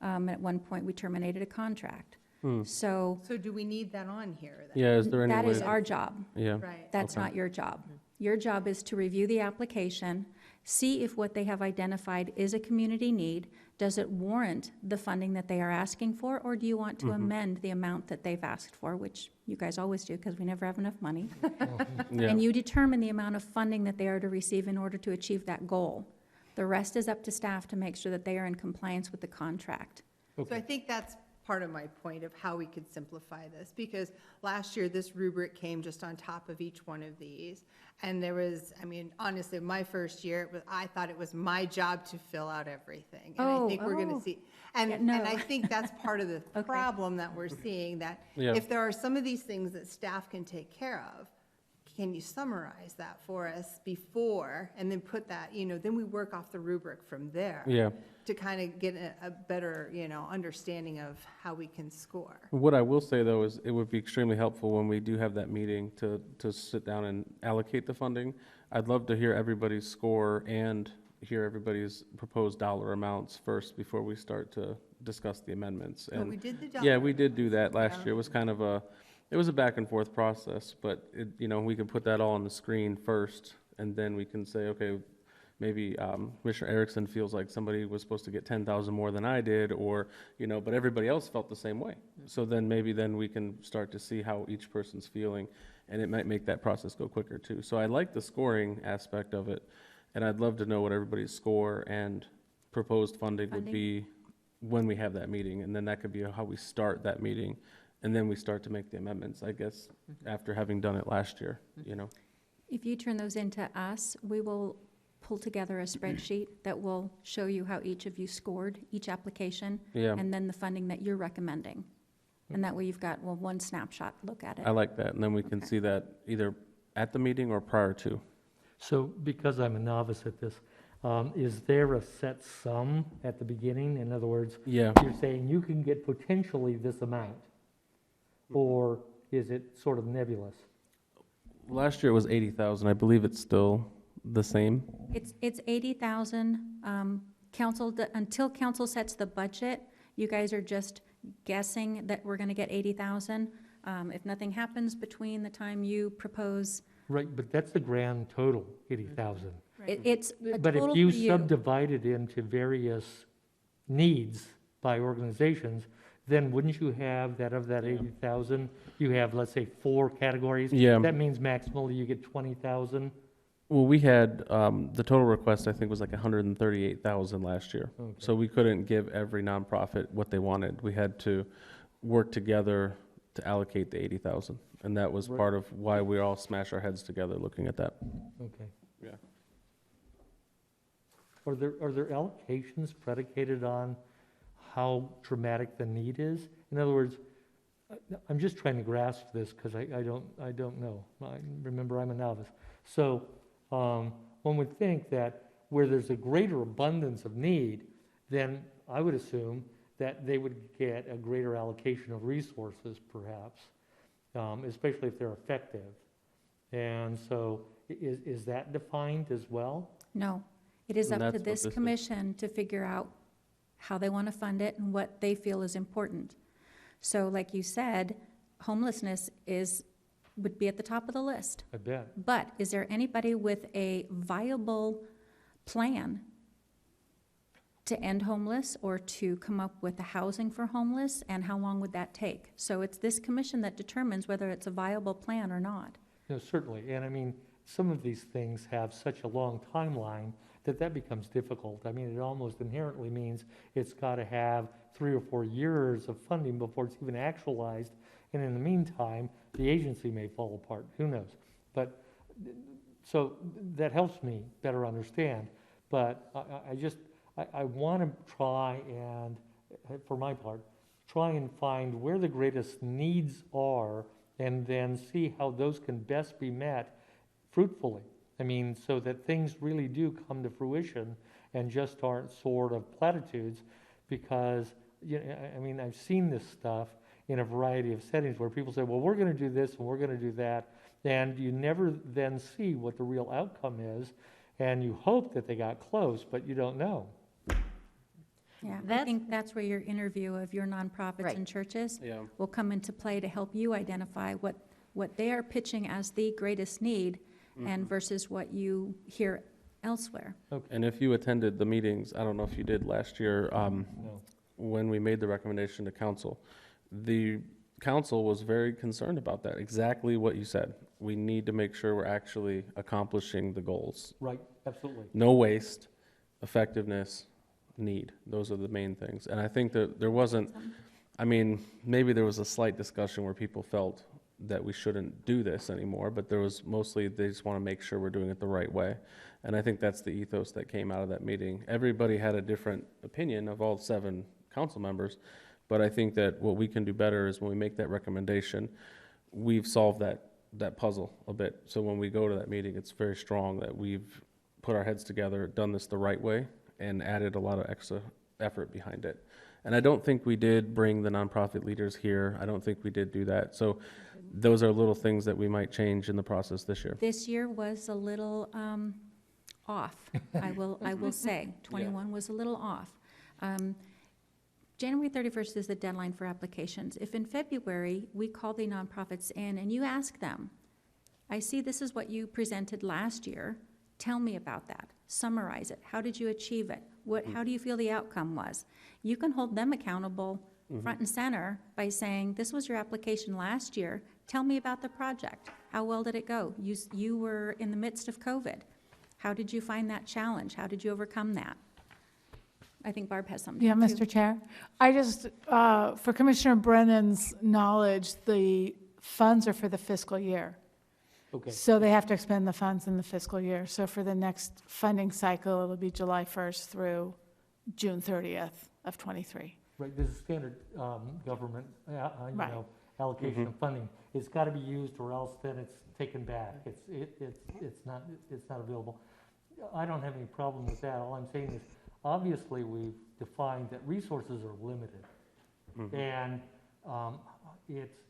Okay. At one point, we terminated a contract. Hmm. So so do we need that on here then? Yeah, is there any that way? is our job. Yeah, Right. That's Okay. not your job. Your job is to review the application, see if what they have identified is a community need. Does it warrant the funding that they are asking for, or do you want to amend the amount that they've asked for, which you guys always do because we never have enough money. yeah. And you determine the amount of funding that they are to receive in order to achieve that goal. The rest is up to staff to make sure that they are in compliance with the contract. So I Okay. think that's part of my point of how we could simplify this, because last year, this rubric came just on top of each one of these. And there was, honestly, my first year, I thought it was my job to fill out everything. And I think we're Oh. gonna see, and Yeah, no. I think that's part of the Okay. problem that we're seeing, that Yeah. if there are some of these things that staff can take care of, can you summarize that for us before, and then put that, then we work off the rubric from there. Yeah. To kind of get a better, understanding of how we can score. What I will say, though, is it would be extremely helpful when we do have that meeting to sit down and allocate the funding. I'd love to hear everybody's score and hear everybody's proposed dollar amounts first before we start to discuss the amendments. But And we did the yeah, dollar. we did do that last Yeah. year. It was kind of it was a back and forth process, but we could put that all on the screen first, and then we can say, okay, maybe Commissioner Erickson feels like somebody was supposed to get 10,000 more than I did, or, but everybody else felt the same way. So then maybe then we can start to see how each person's feeling, and it might make that process go quicker too. So I like the scoring aspect of it, and I'd love to know what everybody's score and proposed funding would Funding? be when we have that meeting, and then that could be how we start that meeting, and then we start to make the amendments, I guess, after having done it last year, If you turn those into us, we will pull together a spreadsheet that will show you how each of you scored each application, Yeah, and then the funding that you're recommending. And that way you've got, one snapshot look at it. I like that, and then we can Okay. see that either at the meeting or prior to. So because I'm a novice at this, is there a set sum at the beginning? In other words, Yeah. you're saying you can get potentially this amount? Or is it sort of nebulous? Last year it was 80,000. I believe it's still the same. It's 80,000. Until council sets the budget, you guys are just guessing that we're gonna get 80,000. If nothing happens between the time you propose, Right, but that's the grand total, 80,000. it's a But total if for you you. subdivide it into various needs by organizations, then wouldn't you have that of that 80,000, you have, let's say, 4 categories? Yeah. That means maximally you get 20,000 Well, we had, the total request, I think, was like 138,000 last year. Okay. So we couldn't give every nonprofit what they wanted. We had to work together to allocate the 80,000. And that was Right. part of why we all smash our heads together looking at that. Okay. Yeah. Are there allocations predicated on how dramatic the need is? In other words, I'm just trying to grasp this because I don't know. Remember, I'm a novice. So one would think that where there's a greater abundance of need, then I would assume that they would get a greater allocation of resources, perhaps, especially if they're effective. And so is that defined as well? No, it is And up to that's what this this is. commission to figure out how they want to fund it and what they feel is important. So like you said, homelessness would be at the top of the list. I bet. But is there anybody with a viable plan to end homeless or to come up with the housing for homeless, and how long would that take? So it's this commission that determines whether it's a viable plan or not. No, certainly. And I mean, some of these things have such a long timeline that becomes difficult. I mean, it almost inherently means it's got to have 3 or 4 years of funding before it's even actualized. And in the meantime, the agency may fall apart. Who knows? But so that helps me better understand. But I want to try and, for my part, try and find where the greatest needs are and then see how those can best be met fruitfully. I mean, so that things really do come to fruition and just aren't sort of platitudes, because, I mean, I've seen this stuff in a variety of settings where people say, well, we're going to do this and we're going to do that, and you never then see what the real outcome is, and you hope that they got close, but you don't know. Yeah, I That's- think that's where your interview of your nonprofits Right. and churches Yeah. will come into play to help you identify what they are pitching as the greatest need and versus what you hear elsewhere. And if you attended the meetings, I don't know if you did last year, No. when we made the recommendation to council, the council was very concerned about that, exactly what you said. We need to make sure we're actually accomplishing the goals. Right, absolutely. No waste, effectiveness, need. Those are the main things. And I think that there wasn't, I mean, maybe there was a slight discussion where people felt that we shouldn't do this anymore, but there was mostly, they just want to make sure we're doing it the right way. And I think that's the ethos that came out of that meeting. Everybody had a different opinion of all 7 council members, but I think that what we can do better is when we make that recommendation, we've solved that puzzle a bit. So when we go to that meeting, it's very strong that we've put our heads together, done this the right way, and added a lot of extra effort behind it. And I don't think we did bring the nonprofit leaders here. I don't think we did do that. So those are little things that we might change in the process this year. This year was a little off, I will say. 21 was a little off. January 31st is the deadline for applications. If in February, we call the nonprofits in and you ask them, I see this is what you presented last year, tell me about that, summarize it, how did you achieve it, how do you feel the outcome was? You can hold them accountable front and center by saying, this was your application last year, tell me about the project, how well did it go? You were in the midst of COVID, how did you find that challenge, how did you overcome that? I think Barb has something Yeah, too. Mr. Chair. I just, for Commissioner Brennan's knowledge, the funds are for the fiscal year. Okay. So they have to expend the funds in the fiscal year. So for the next funding cycle, it'll be July 1st through June 30th of '23. Right, this is standard government, Right. allocation of funding. It's got to be used, or else then it's taken back. It's not available. I don't have any problem with that. All I'm saying is, obviously, we've defined that resources are limited, and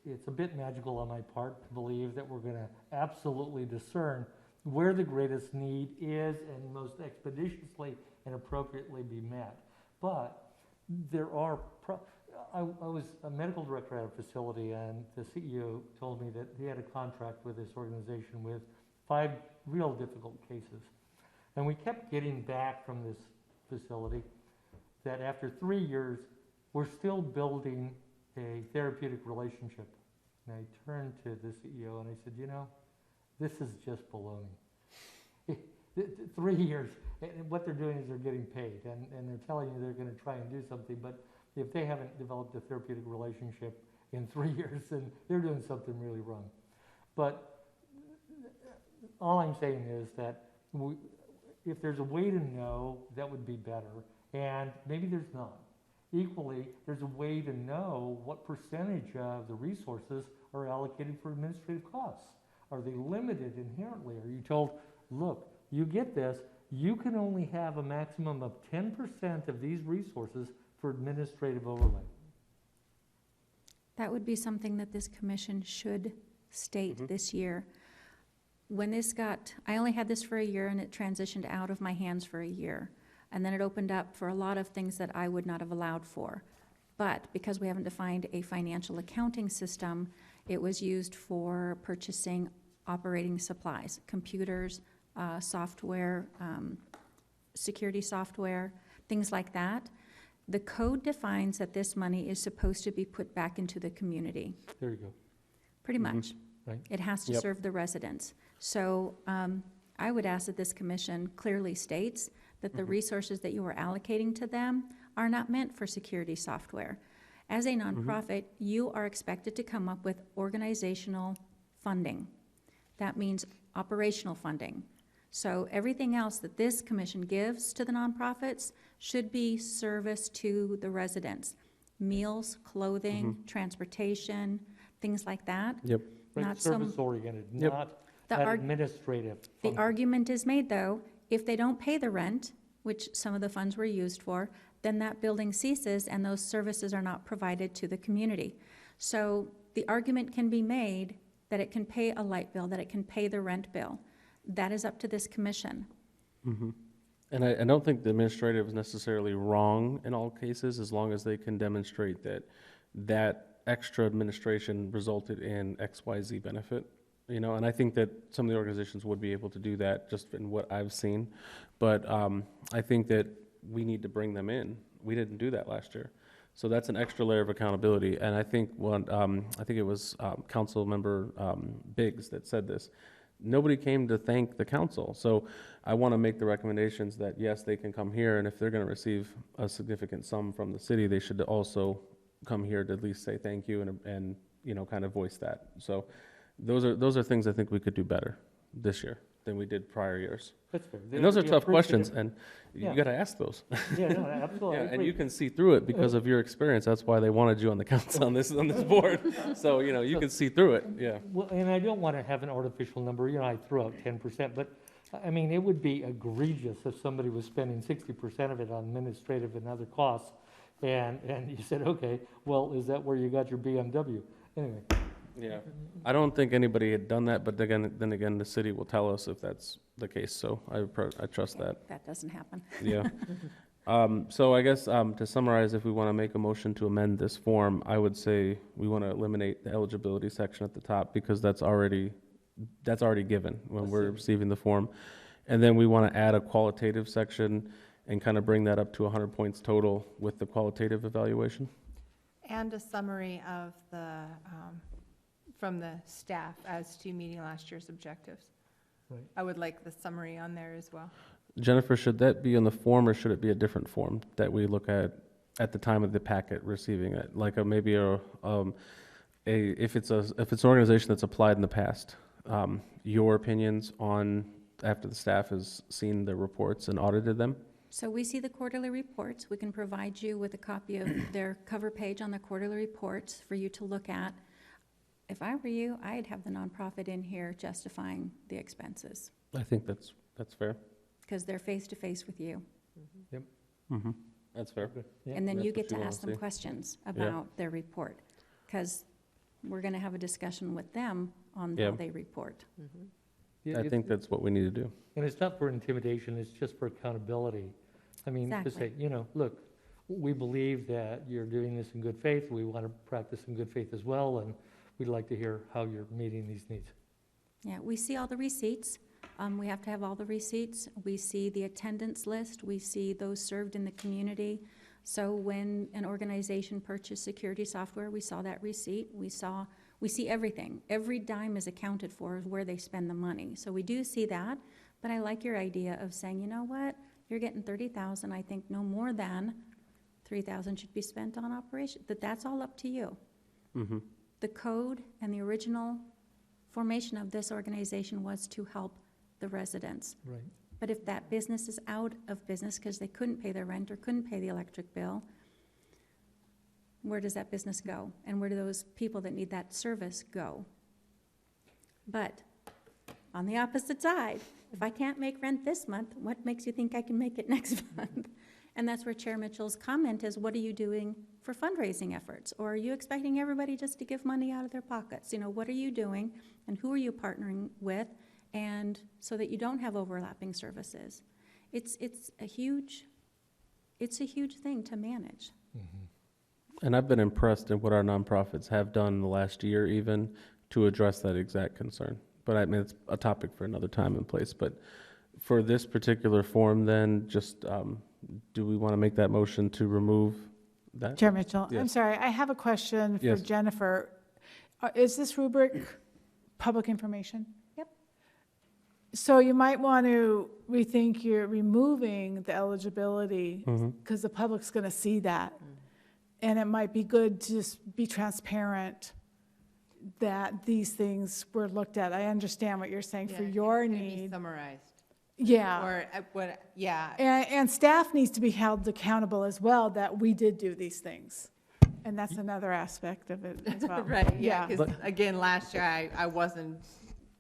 it's a bit magical on my part to believe that we're going to absolutely discern where the greatest need is and most expeditiously and appropriately be met. But there are, I was a medical director at a facility, and the CEO told me that he had a contract with this organization with 5 real difficult cases. And we kept getting back from this facility that after 3 years, we're still building a therapeutic relationship. And I turned to the CEO and I said, this is just baloney. 3 years, and what they're doing is they're getting paid, and they're telling you they're gonna try and do something, but if they haven't developed a therapeutic relationship in 3 years, then they're doing something really wrong. But all I'm saying is that if there's a way to know, that would be better, and maybe there's not. Equally, there's a way to know what percentage of the resources are allocated for administrative costs. Are they limited inherently? Are you told, look, you get this, you can only have a maximum of 10% of these resources for administrative overlay? That would be something that this commission should state this year. When this I only had this for a year and it transitioned out of my hands for a year. And then it opened up for a lot of things that I would not have allowed for. But because we haven't defined a financial accounting system, it was used for purchasing operating supplies, computers, software, security software, things like that. The code defines that this money is supposed to be put back into the community. There you go. Pretty much. Right. It has to serve the residents. So I would ask that this commission clearly states that the resources that you are allocating to them are not meant for security software. As a nonprofit, you are expected to come up with organizational funding. That means operational funding. So everything else that this commission gives to the nonprofits should be service to the residents. Meals, clothing, transportation, things like that. Yep. Right, Not some, service-oriented, Yep. not The administrative. the function. argument is made, though, if they don't pay the rent, which some of the funds were used for, then that building ceases and those services are not provided to the community. So the argument can be made that it can pay a light bill, that it can pay the rent bill. That is up to this commission. And I don't think the administrative is necessarily wrong in all cases, as long as they can demonstrate that that extra administration resulted in XYZ benefit, you know, and I think that some of the organizations would be able to do that just in what I've seen. But I think that we need to bring them in. We didn't do that last year. So that's an extra layer of accountability. And I think I think it was Council Member Biggs that said this. Nobody came to thank the council. So I want to make the recommendations that, yes, they can come here, and if they're going to receive a significant sum from the city, they should also come here to at least say thank you and you know, kind of voice that. So those are things I think we could do better this year than we did prior years. That's fair. And those are They're tough questions, appreciative. and Yeah. you got to ask those. Yeah, no, absolutely. I Yeah, and agree. you can see through it because of your experience. That's why they wanted you on the council on this board. So you know you can see through it. Yeah. Well, and I don't want to have an artificial number, you know, I threw out 10%, but, I mean, it would be egregious if somebody was spending 60% of it on administrative and other costs, and you said, okay, well, is that where you got your BMW? Anyway, Yeah. I don't think anybody had done that, but then again, the city will tell us if that's the case. So I trust that. That doesn't happen. Yeah. So I guess to summarize, if we want to make a motion to amend this form, I would say we want to eliminate the eligibility section at the top because that's already given when we're receiving the form. And then we want to add a qualitative section and kind of bring that up to 100 points total with the qualitative evaluation. And a summary of the, from the staff as to meeting last year's objectives. Right. I would like the summary on there as well. Jennifer, should that be on the form or should it be a different form that we look at the time of the packet receiving it? Like if it's an organization that's applied in the past, your opinions on after the staff has seen the reports and audited them? So we see the quarterly reports. We can provide you with a copy of their cover page on the quarterly reports for you to look at. If I were you, I'd have the nonprofit in here justifying the expenses I think that's fair. because they're face-to-face with you. Mm-hmm. That's fair. yeah. And then That's you what get to you wanna ask them see. questions about their report because we're going to have a discussion with them on Yeah. how they report. Yeah, I it's- think that's what we need to do. And it's not for intimidation, it's just for accountability. I mean, to Exactly. say, you know, look, we believe that you're doing this in good faith, we want to practice in good faith as well, and we'd like to hear how you're meeting these needs. Yeah, we see all the receipts. We have to have all the receipts. We see the attendance list. We see those served in the community. So when an organization purchased security software, we saw that receipt. We see everything. Every dime is accounted for of where they spend the money. So we do see that, But I like your idea of saying, you know what, you're getting 30,000, I think no more than 3,000 should be spent on operation, that's all up to you. Mm-hmm. The code and the original formation of this organization was to help the residents. Right. But if that business is out of business because they couldn't pay their rent or couldn't pay the electric bill, where does that business go? And where do those people that need that service go? But on the opposite side, if I can't make rent this month, what makes you think I can make it next month? And that's where Chair Mitchell's comment is, what are you doing for fundraising efforts? Or are you expecting everybody just to give money out of their pockets? You know, what are you doing and who are you partnering with? And so that you don't have overlapping services. It's a huge thing to manage. And I've been impressed in what our nonprofits have done in the last year even to address that exact concern. But I mean, it's a topic for another time and place. But for this particular form then, just do we want to make that motion to remove that? Chair Mitchell, I'm Yes. sorry, I have a question for Yes. Jennifer. Is this rubric public information? Yep. So you might want to rethink your removing the eligibility, Mhm. because the public's going to see that. And it might be good to just be transparent that these things were looked at. I understand what you're saying for Yeah, your it's gonna be need. Summarized, Yeah. or what, yeah. And staff needs to be held accountable as well, that we did do these things. And that's another aspect of it as well. Right, yeah, because But- again, last year I wasn't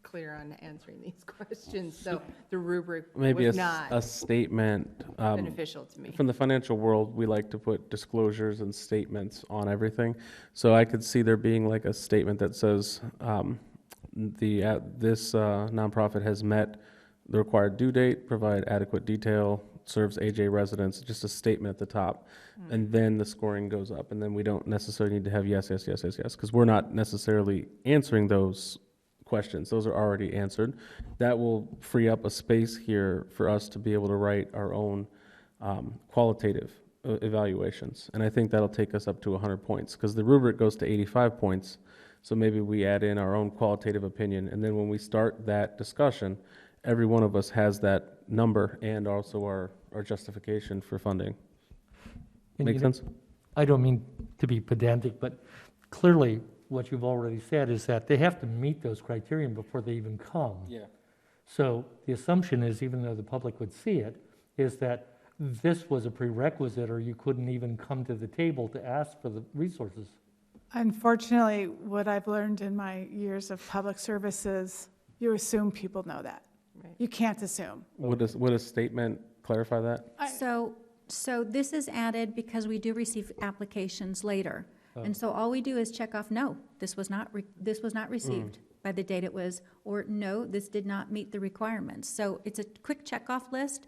clear on answering these questions, so the rubric Maybe was a not statement. beneficial to me. From the financial world, we like to put disclosures and statements on everything. So I could see there being like a statement that says, this nonprofit has met the required due date, provide adequate detail, serves AJ residents, just a statement at the top. And then the scoring goes up. And then we don't necessarily need to have yes, yes, yes, yes, yes, because we're not necessarily answering those questions. Those are already answered. That will free up a space here for us to be able to write our own qualitative evaluations. And I think that'll take us up to 100 points, because the rubric goes to 85 points. So maybe we add in our own qualitative opinion. And then when we start that discussion, every one of us has that number and also our justification for funding. And Make you know, sense? I don't mean to be pedantic, but clearly what you've already said is that they have to meet those criteria before they even come. Yeah. So the assumption is, even though the public would see it, is that this was a prerequisite, or you couldn't even come to the table to ask for the resources. Unfortunately, what I've learned in my years of public services, you assume people know that. Right. You can't assume. Would a statement clarify that? So this is added because we do receive applications later. Oh. And so all we do is check off, no, this was not received by the date it was, or no, this did not meet the requirements. So it's a quick check-off list.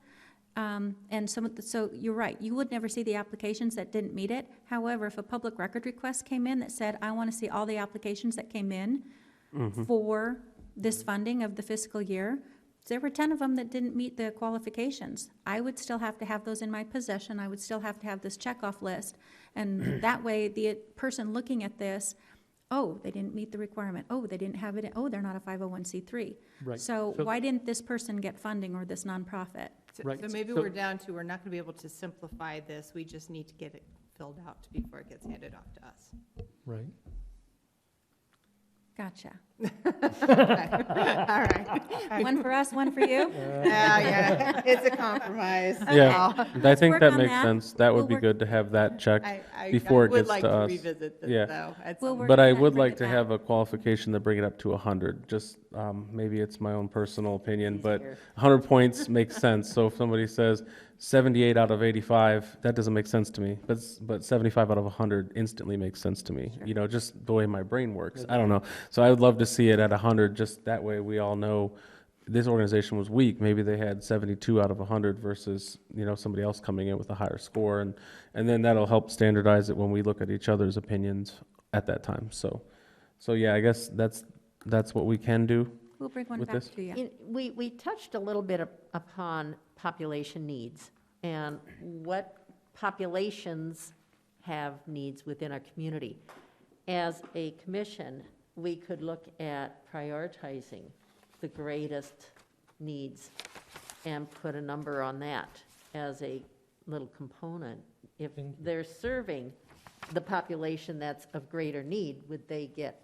And so you're right, you would never see the applications that didn't meet it. However, if a public record request came in that said, I want to see all the applications that came in for this funding of the fiscal year, there were 10 of them that didn't meet the qualifications. I would still have to have those in my possession. I would still have to have this checkoff list. And that way, the person looking at this, oh, they didn't meet the requirement. Oh, they didn't have it. Oh, they're not a 501c3. Right. So why didn't this person get funding, or this nonprofit? Right. So maybe So- we're down to, we're not going to be able to simplify this, we just need to get it filled out before it gets handed off to us. Right. Gotcha. All right. One for us, one for you? Yeah, it's a compromise. Yeah, I think work that on makes that. sense. That We'll would be work- good to have that checked. I Before it would gets like to to us. revisit Yeah. this, though. at We'll some work But on I that, would bring like it to back. have a qualification to bring it up to 100. Just, maybe it's my own personal opinion, but Easier. 100 points makes sense. So if somebody says 78 out of 85, that doesn't make sense to me. But 75 out of 100 instantly makes sense to me. You know, just the way my brain works. I don't know. So I would love to see it at 100. Just that way we all know this organization was weak. Maybe they had 72 out of 100 versus, you know, somebody else coming in with a higher score. And then that'll help standardize it when we look at each other's opinions at that time. So yeah, I guess that's what we can do. We'll bring one with back this? to you. We touched a little bit upon population needs and what populations have needs within our community. As a commission, we could look at prioritizing the greatest needs and put a number on that as a little component. If Thank you. they're serving the population that's of greater need, would they get,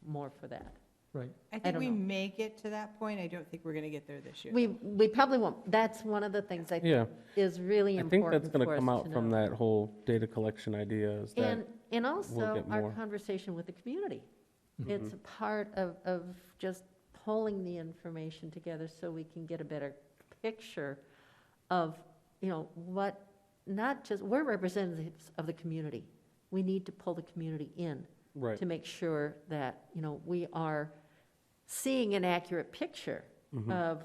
more for that? Right. I think don't we know. may get to that point. I don't think we're going to get there this year. We probably won't. That's one of the things I Yeah, think is really I think important that's going for to us come out to from know. that whole data collection idea is that, And also get our more. conversation with the community. It's a part of just pulling the information together so we can get a better picture of, what, not just, we're representatives of the community. We need to pull the community in right, to make sure that, we are seeing an accurate picture of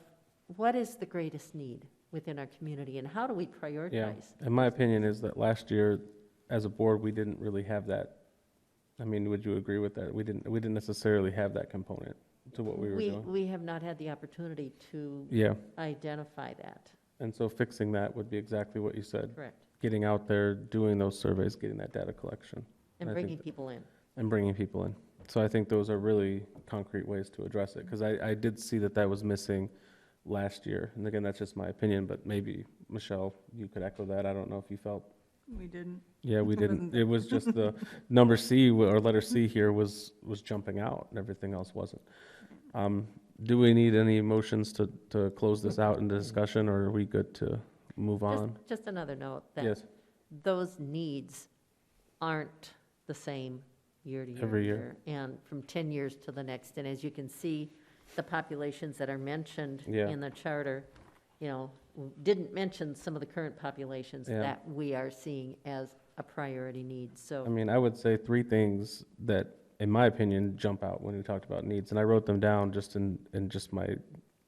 what is the greatest need within our community and how do we yeah. prioritize? And my opinion is that last year, as a board, we didn't really have that. I mean, would you agree with that? We didn't necessarily have that component to what we were doing. We have not had the opportunity to Yeah, identify that, and so fixing that would be exactly what you said. correct? Getting out there, doing those surveys, getting that data collection, And I think bringing people in. and bringing people in. So I think those are really concrete ways to address it, because I did see that was missing last year. And again, that's just my opinion, but maybe, Michelle, you could echo that. I don't know if you felt. We didn't. Yeah, we It didn't. wasn't It was just the number C or letter C here was jumping out and everything else wasn't. Do we need any motions to close this out in discussion, or are we good to move on? Just another note that Yes, those needs aren't the same year to year. Every to year. And from 10 years to the next. And as you can see, the populations that are mentioned Yeah. in the charter, didn't mention some of the current populations Yeah. that we are seeing as a priority need. I So, mean, I would say three things that, in my opinion, jump out when we talked about needs, and I wrote them down just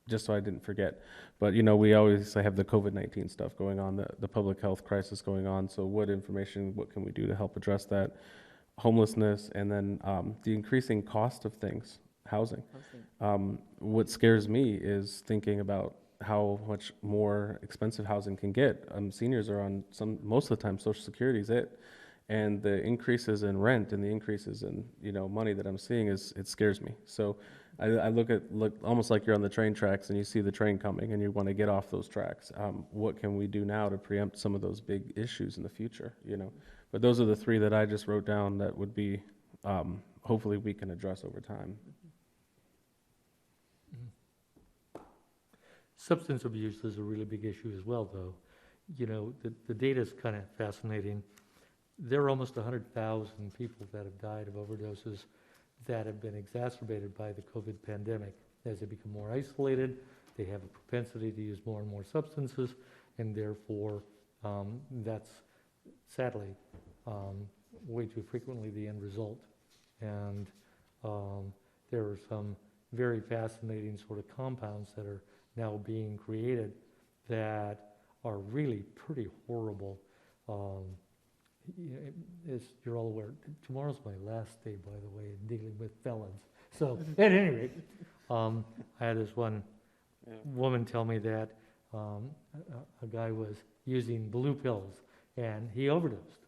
just so I didn't forget. But, we always have the COVID-19 stuff going on, the public health crisis going on, so what can we do to help address that? Homelessness, and then the increasing cost of things, housing. What scares me is thinking about how much more expensive housing can get. Seniors are on most of the time, Social Security is it. And the increases in rent and the increases in, money that I'm seeing it scares me. So I look almost like you're on the train tracks and you see the train coming and you want to get off those tracks. What can we do now to preempt some of those big issues in the future, But those are the three that I just wrote down that would be, hopefully we can address over time. Substance abuse is a really big issue as well, though. The data is kind of fascinating. There are almost 100,000 people that have died of overdoses that have been exacerbated by the COVID pandemic. As they become more isolated, they have a propensity to use more and more substances, and therefore, that's sadly way too frequently the end result. And there are some very fascinating sort of compounds that are now being created that are really pretty horrible. As you're all aware, tomorrow's my last day, by the way, in dealing with felons. So at any rate, I had this one woman tell me that a guy was using blue pills and he overdosed.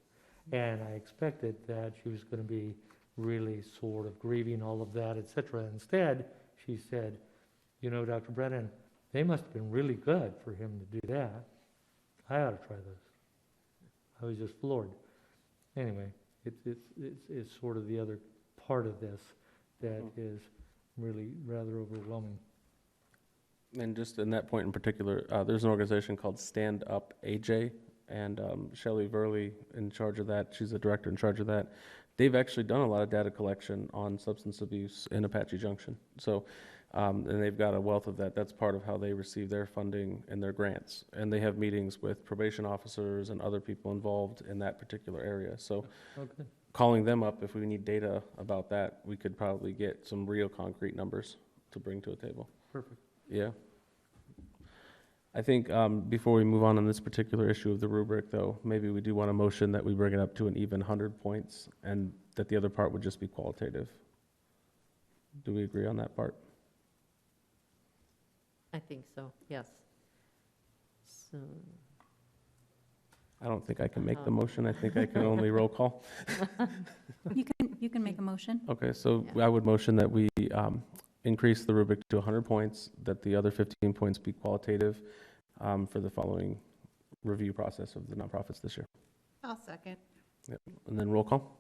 And I expected that she was going to be really sort of grieving all of that, etc. Instead, she said, Dr. Brennan, they must have been really good for him to do that. I ought to try those. I was just floored. Anyway, it's sort of the other part of this that is really rather overwhelming. And just in that point in particular, there's an organization called Stand Up AJ, and Shelley Verley in charge of that. She's the director in charge of that. They've actually done a lot of data collection on substance abuse in Apache Junction. So, and they've got a wealth of that. That's part of how they receive their funding and their grants. And they have meetings with probation officers and other people involved in that particular area. So Okay. calling them up, if we need data about that, we could probably get some real concrete numbers to bring to a table. Perfect. Yeah. I think before we move on this particular issue of the rubric, though, maybe we do want a motion that we bring it up to an even 100 points and that the other part would just be qualitative. Do we agree on that part? I think so, yes. So, I don't think I can make the motion. I think I can only roll call. You can make a motion. Okay, so Yeah. I would motion that we increase the rubric to 100 points, that the other 15 points be qualitative for the following review process of the nonprofits this year. I'll second. Yep. And then roll call.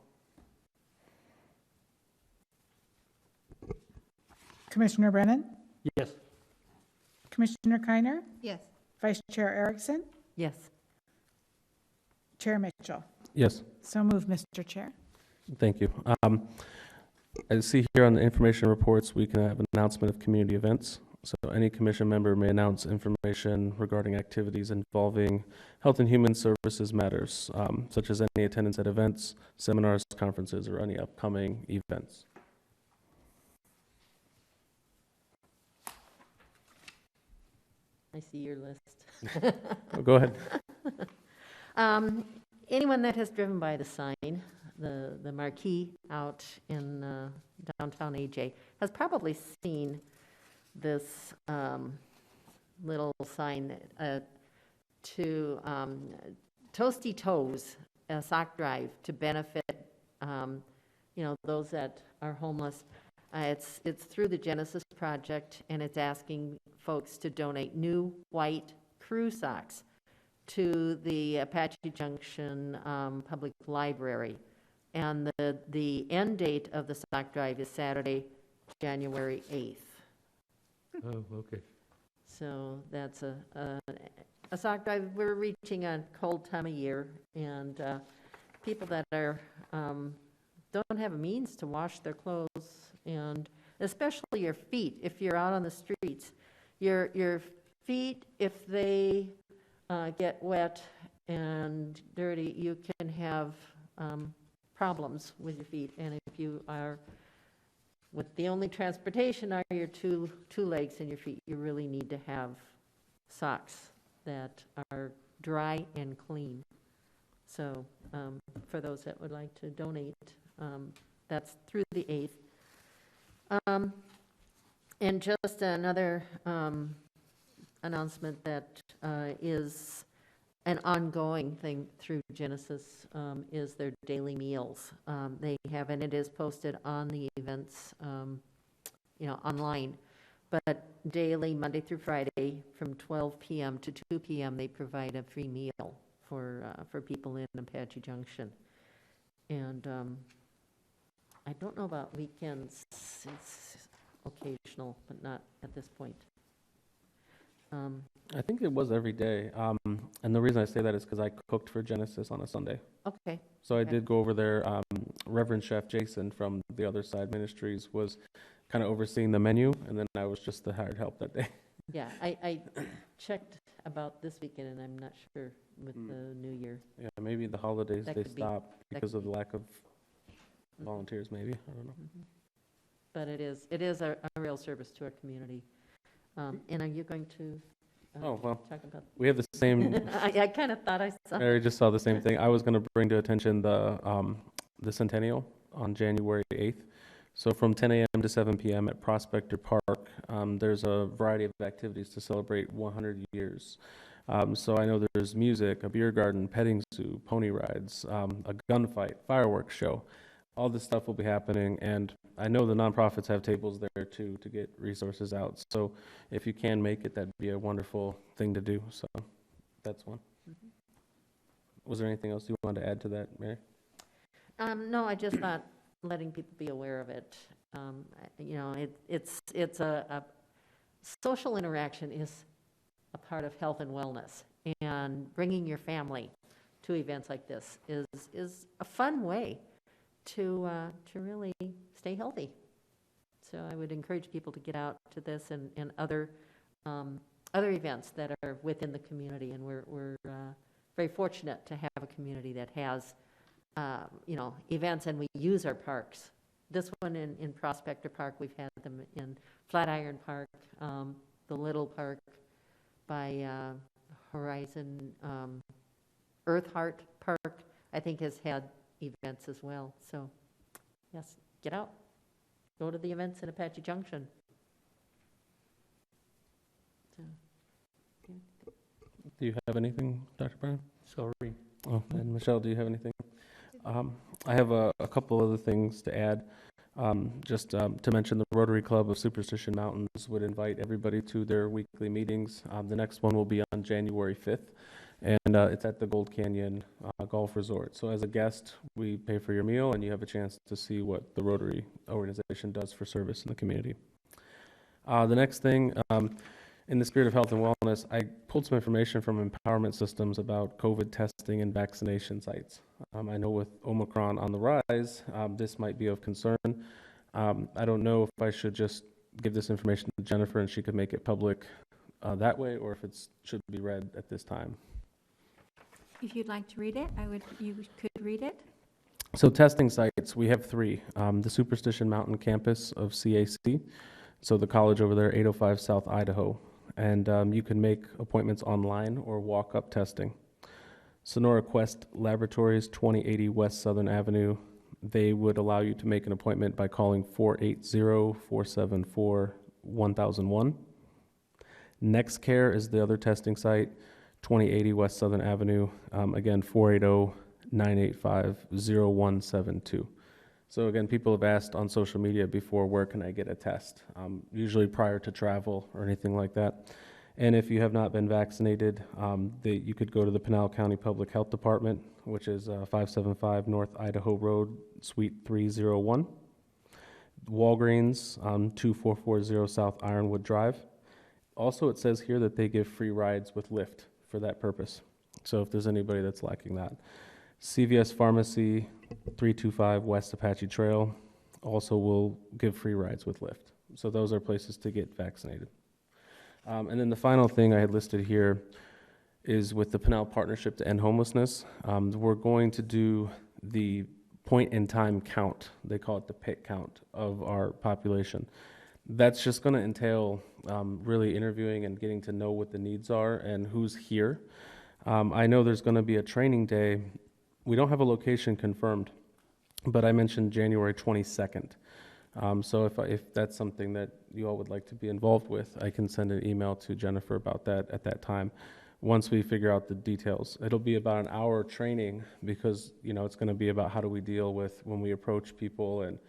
Commissioner Brennan, Yes. Commissioner Kiner, Yes. Vice Chair Erickson, Yes. Chair Mitchell. Yes. So moved, Mr. Chair. Thank you. I see here on the information reports, we can have an announcement of community events. So any commission member may announce information regarding activities involving health and human services matters, such as any attendance at events, seminars, conferences, or any upcoming events. I see your list. Oh, go ahead. Anyone that has driven by the sign, the marquee out in downtown AJ, has probably seen this little sign to Toasty Toes, a sock drive to benefit, those that are homeless. It's through the Genesis Project, and it's asking folks to donate new white crew socks to the Apache Junction Public Library. And the end date of the sock drive is Saturday, January 8th. Oh, okay. So that's a sock drive. We're reaching a cold time of year, and people that are don't have a means to wash their clothes, and especially your feet. If you're out on the streets, your feet, if they get wet and dirty, you can have problems with your feet. And if you are with the only transportation are your two legs and your feet, you really need to have socks that are dry and clean. So for those that would like to donate, that's through the 8th. And just another announcement that is an ongoing thing through Genesis is their daily meals. They have, and it is posted on the events, online. But daily, Monday through Friday, from 12 p.m. to 2 p.m., they provide a free meal for people in Apache Junction. And I don't know about weekends. It's occasional, but not at this point. I think it was every day. And the reason I say that is because I cooked for Genesis on a Sunday. Okay. So I Okay. did go over there. Reverend Chef Jason from the Other Side Ministries was kind of overseeing the menu, and then I was just the hired help that day. Yeah, I checked about this weekend, and I'm not sure with the new year. Yeah, maybe the holidays That they could be. stopped because could of the lack of volunteers, maybe. I don't know. But it is a real service to our community. And are you going to Oh, well, talk about? we have the same, I kind of thought I saw. Mary just saw the same thing. I was going to bring to attention the Centennial on January 8th. So from 10 a.m. to 7 p.m. at Prospector Park, there's a variety of activities to celebrate 100 years. So I know there's music, a beer garden, petting zoo, pony rides, a gunfight, fireworks show. All this stuff will be happening, and I know the nonprofits have tables there too to get resources out. So if you can make it, that'd be a wonderful thing to do. So that's one. Was there anything else you wanted to add to that, Mary? No, I just thought letting people be aware of it. It's a social interaction is a part of health and wellness, and bringing your family to events like this is a fun way to really stay healthy. So I would encourage people to get out to this and other events that are within the community, and we're very fortunate to have a community that has events, and we use our parks. This one in Prospector Park, we've had them in Flatiron Park, the little park by Horizon, Earth Heart Park, I think has had events as well. So, yes, get out. Go to the events in Apache Junction. So, Do you have anything, Dr. Brown? Sorry. Oh, and Michelle, do you have anything? I have a couple other things to add. To mention, the Rotary Club of Superstition Mountains would invite everybody to their weekly meetings. The next one will be on January 5th, and it's at the Gold Canyon Golf Resort. So as a guest, we pay for your meal, and you have a chance to see what the Rotary organization does for service in the community. The next thing, in the spirit of health and wellness, I pulled some information from Empowerment Systems about COVID testing and vaccination sites. I know with Omicron on the rise, this might be of concern. I don't know if I should just give this information to Jennifer and she could make it public that way, or if it should be read at this time. If you'd like to read it, you could read it. So testing sites, we have 3. The Superstition Mountain campus of CAC, so the college over there, 805 South Idaho. And you can make appointments online or walk-up testing. Sonora Quest Laboratories, 2080 West Southern Avenue. They would allow you to make an appointment by calling 480-474-1001. NextCare is the other testing site, 2080 West Southern Avenue. Again, 480-985-0172. So again, people have asked on social media before, where can I get a test? Usually prior to travel or anything like that. And if you have not been vaccinated, you could go to the Pinell County Public Health Department, which is 575 North Idaho Road, Suite 301. Walgreens, 2440 South Ironwood Drive. Also, it says here that they give free rides with Lyft for that purpose. So if there's anybody that's lacking that. CVS Pharmacy, 325 West Apache Trail, also will give free rides with Lyft. So those are places to get vaccinated. And then the final thing I had listed here is with the Pinell Partnership to End Homelessness. We're going to do the point-in-time count. They call it the PIT count of our population. That's just going to entail really interviewing and getting to know what the needs are and who's here. I know there's going to be a training day. We don't have a location confirmed, but I mentioned January 22nd. So if that's something that you all would like to be involved with, I can send an email to Jennifer about that at that time. Once we figure out the details, it'll be about an hour training because it's going to be about how do we deal with when we approach people and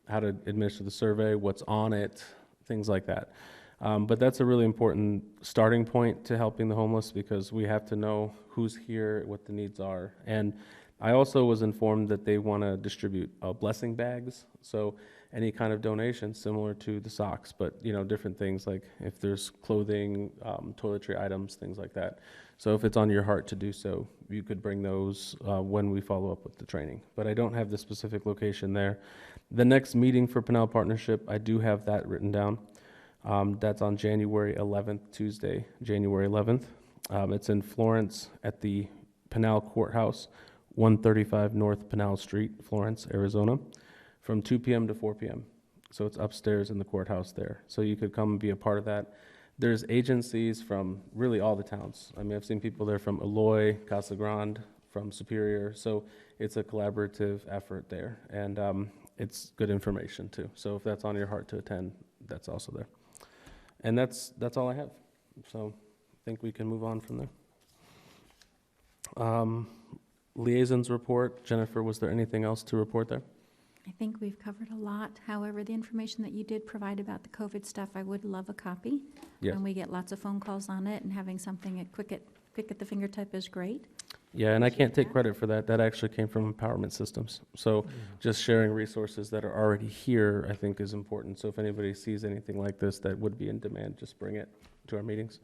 how to administer the survey, what's on it, things like that. But that's a really important starting point to helping the homeless because we have to know who's here, what the needs are. And I also was informed that they want to distribute blessing bags. So any kind of donation similar to the socks, but different things like if there's clothing, toiletry items, things like that. So if it's on your heart to do so, you could bring those when we follow up with the training. But I don't have the specific location there. The next meeting for Pinell Partnership, I do have that written down. That's on January 11th, Tuesday, January 11th. It's in Florence at the Pinell Courthouse, 135 North Pinell Street, Florence, Arizona, from 2 p.m. to 4 p.m. So it's upstairs in the courthouse there. So you could come and be a part of that. There's agencies from really all the towns. I mean, I've seen people there from Eloy, Casa Grande, from Superior. So it's a collaborative effort there. And it's good information too. So if that's on your heart to attend, that's also there. And that's all I have. So I think we can move on from there. Liaisons report. Jennifer, was there anything else to report there? I think we've covered a lot. However, the information that you did provide about the COVID stuff, I would love a copy. Yes. And we get lots of phone calls on it, and having something quick at the fingertip is great. Yeah, and I can't take credit for that. That actually came from Empowerment Systems. So just sharing resources that are already here, I think, is important. So if anybody sees anything like this that would be in demand, just bring it to our meetings.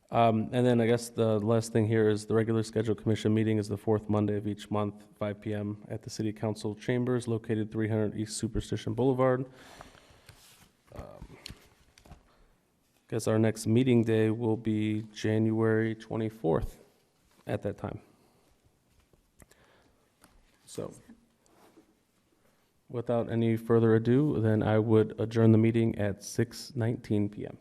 And then I guess the last thing here is the regular scheduled commission meeting is the fourth Monday of each month, 5 p.m. at the City Council Chambers, located 300 East Superstition Boulevard. Guess our next meeting day will be January 24th at that time. So, without any further ado, then I would adjourn the meeting at 6:19 p.m.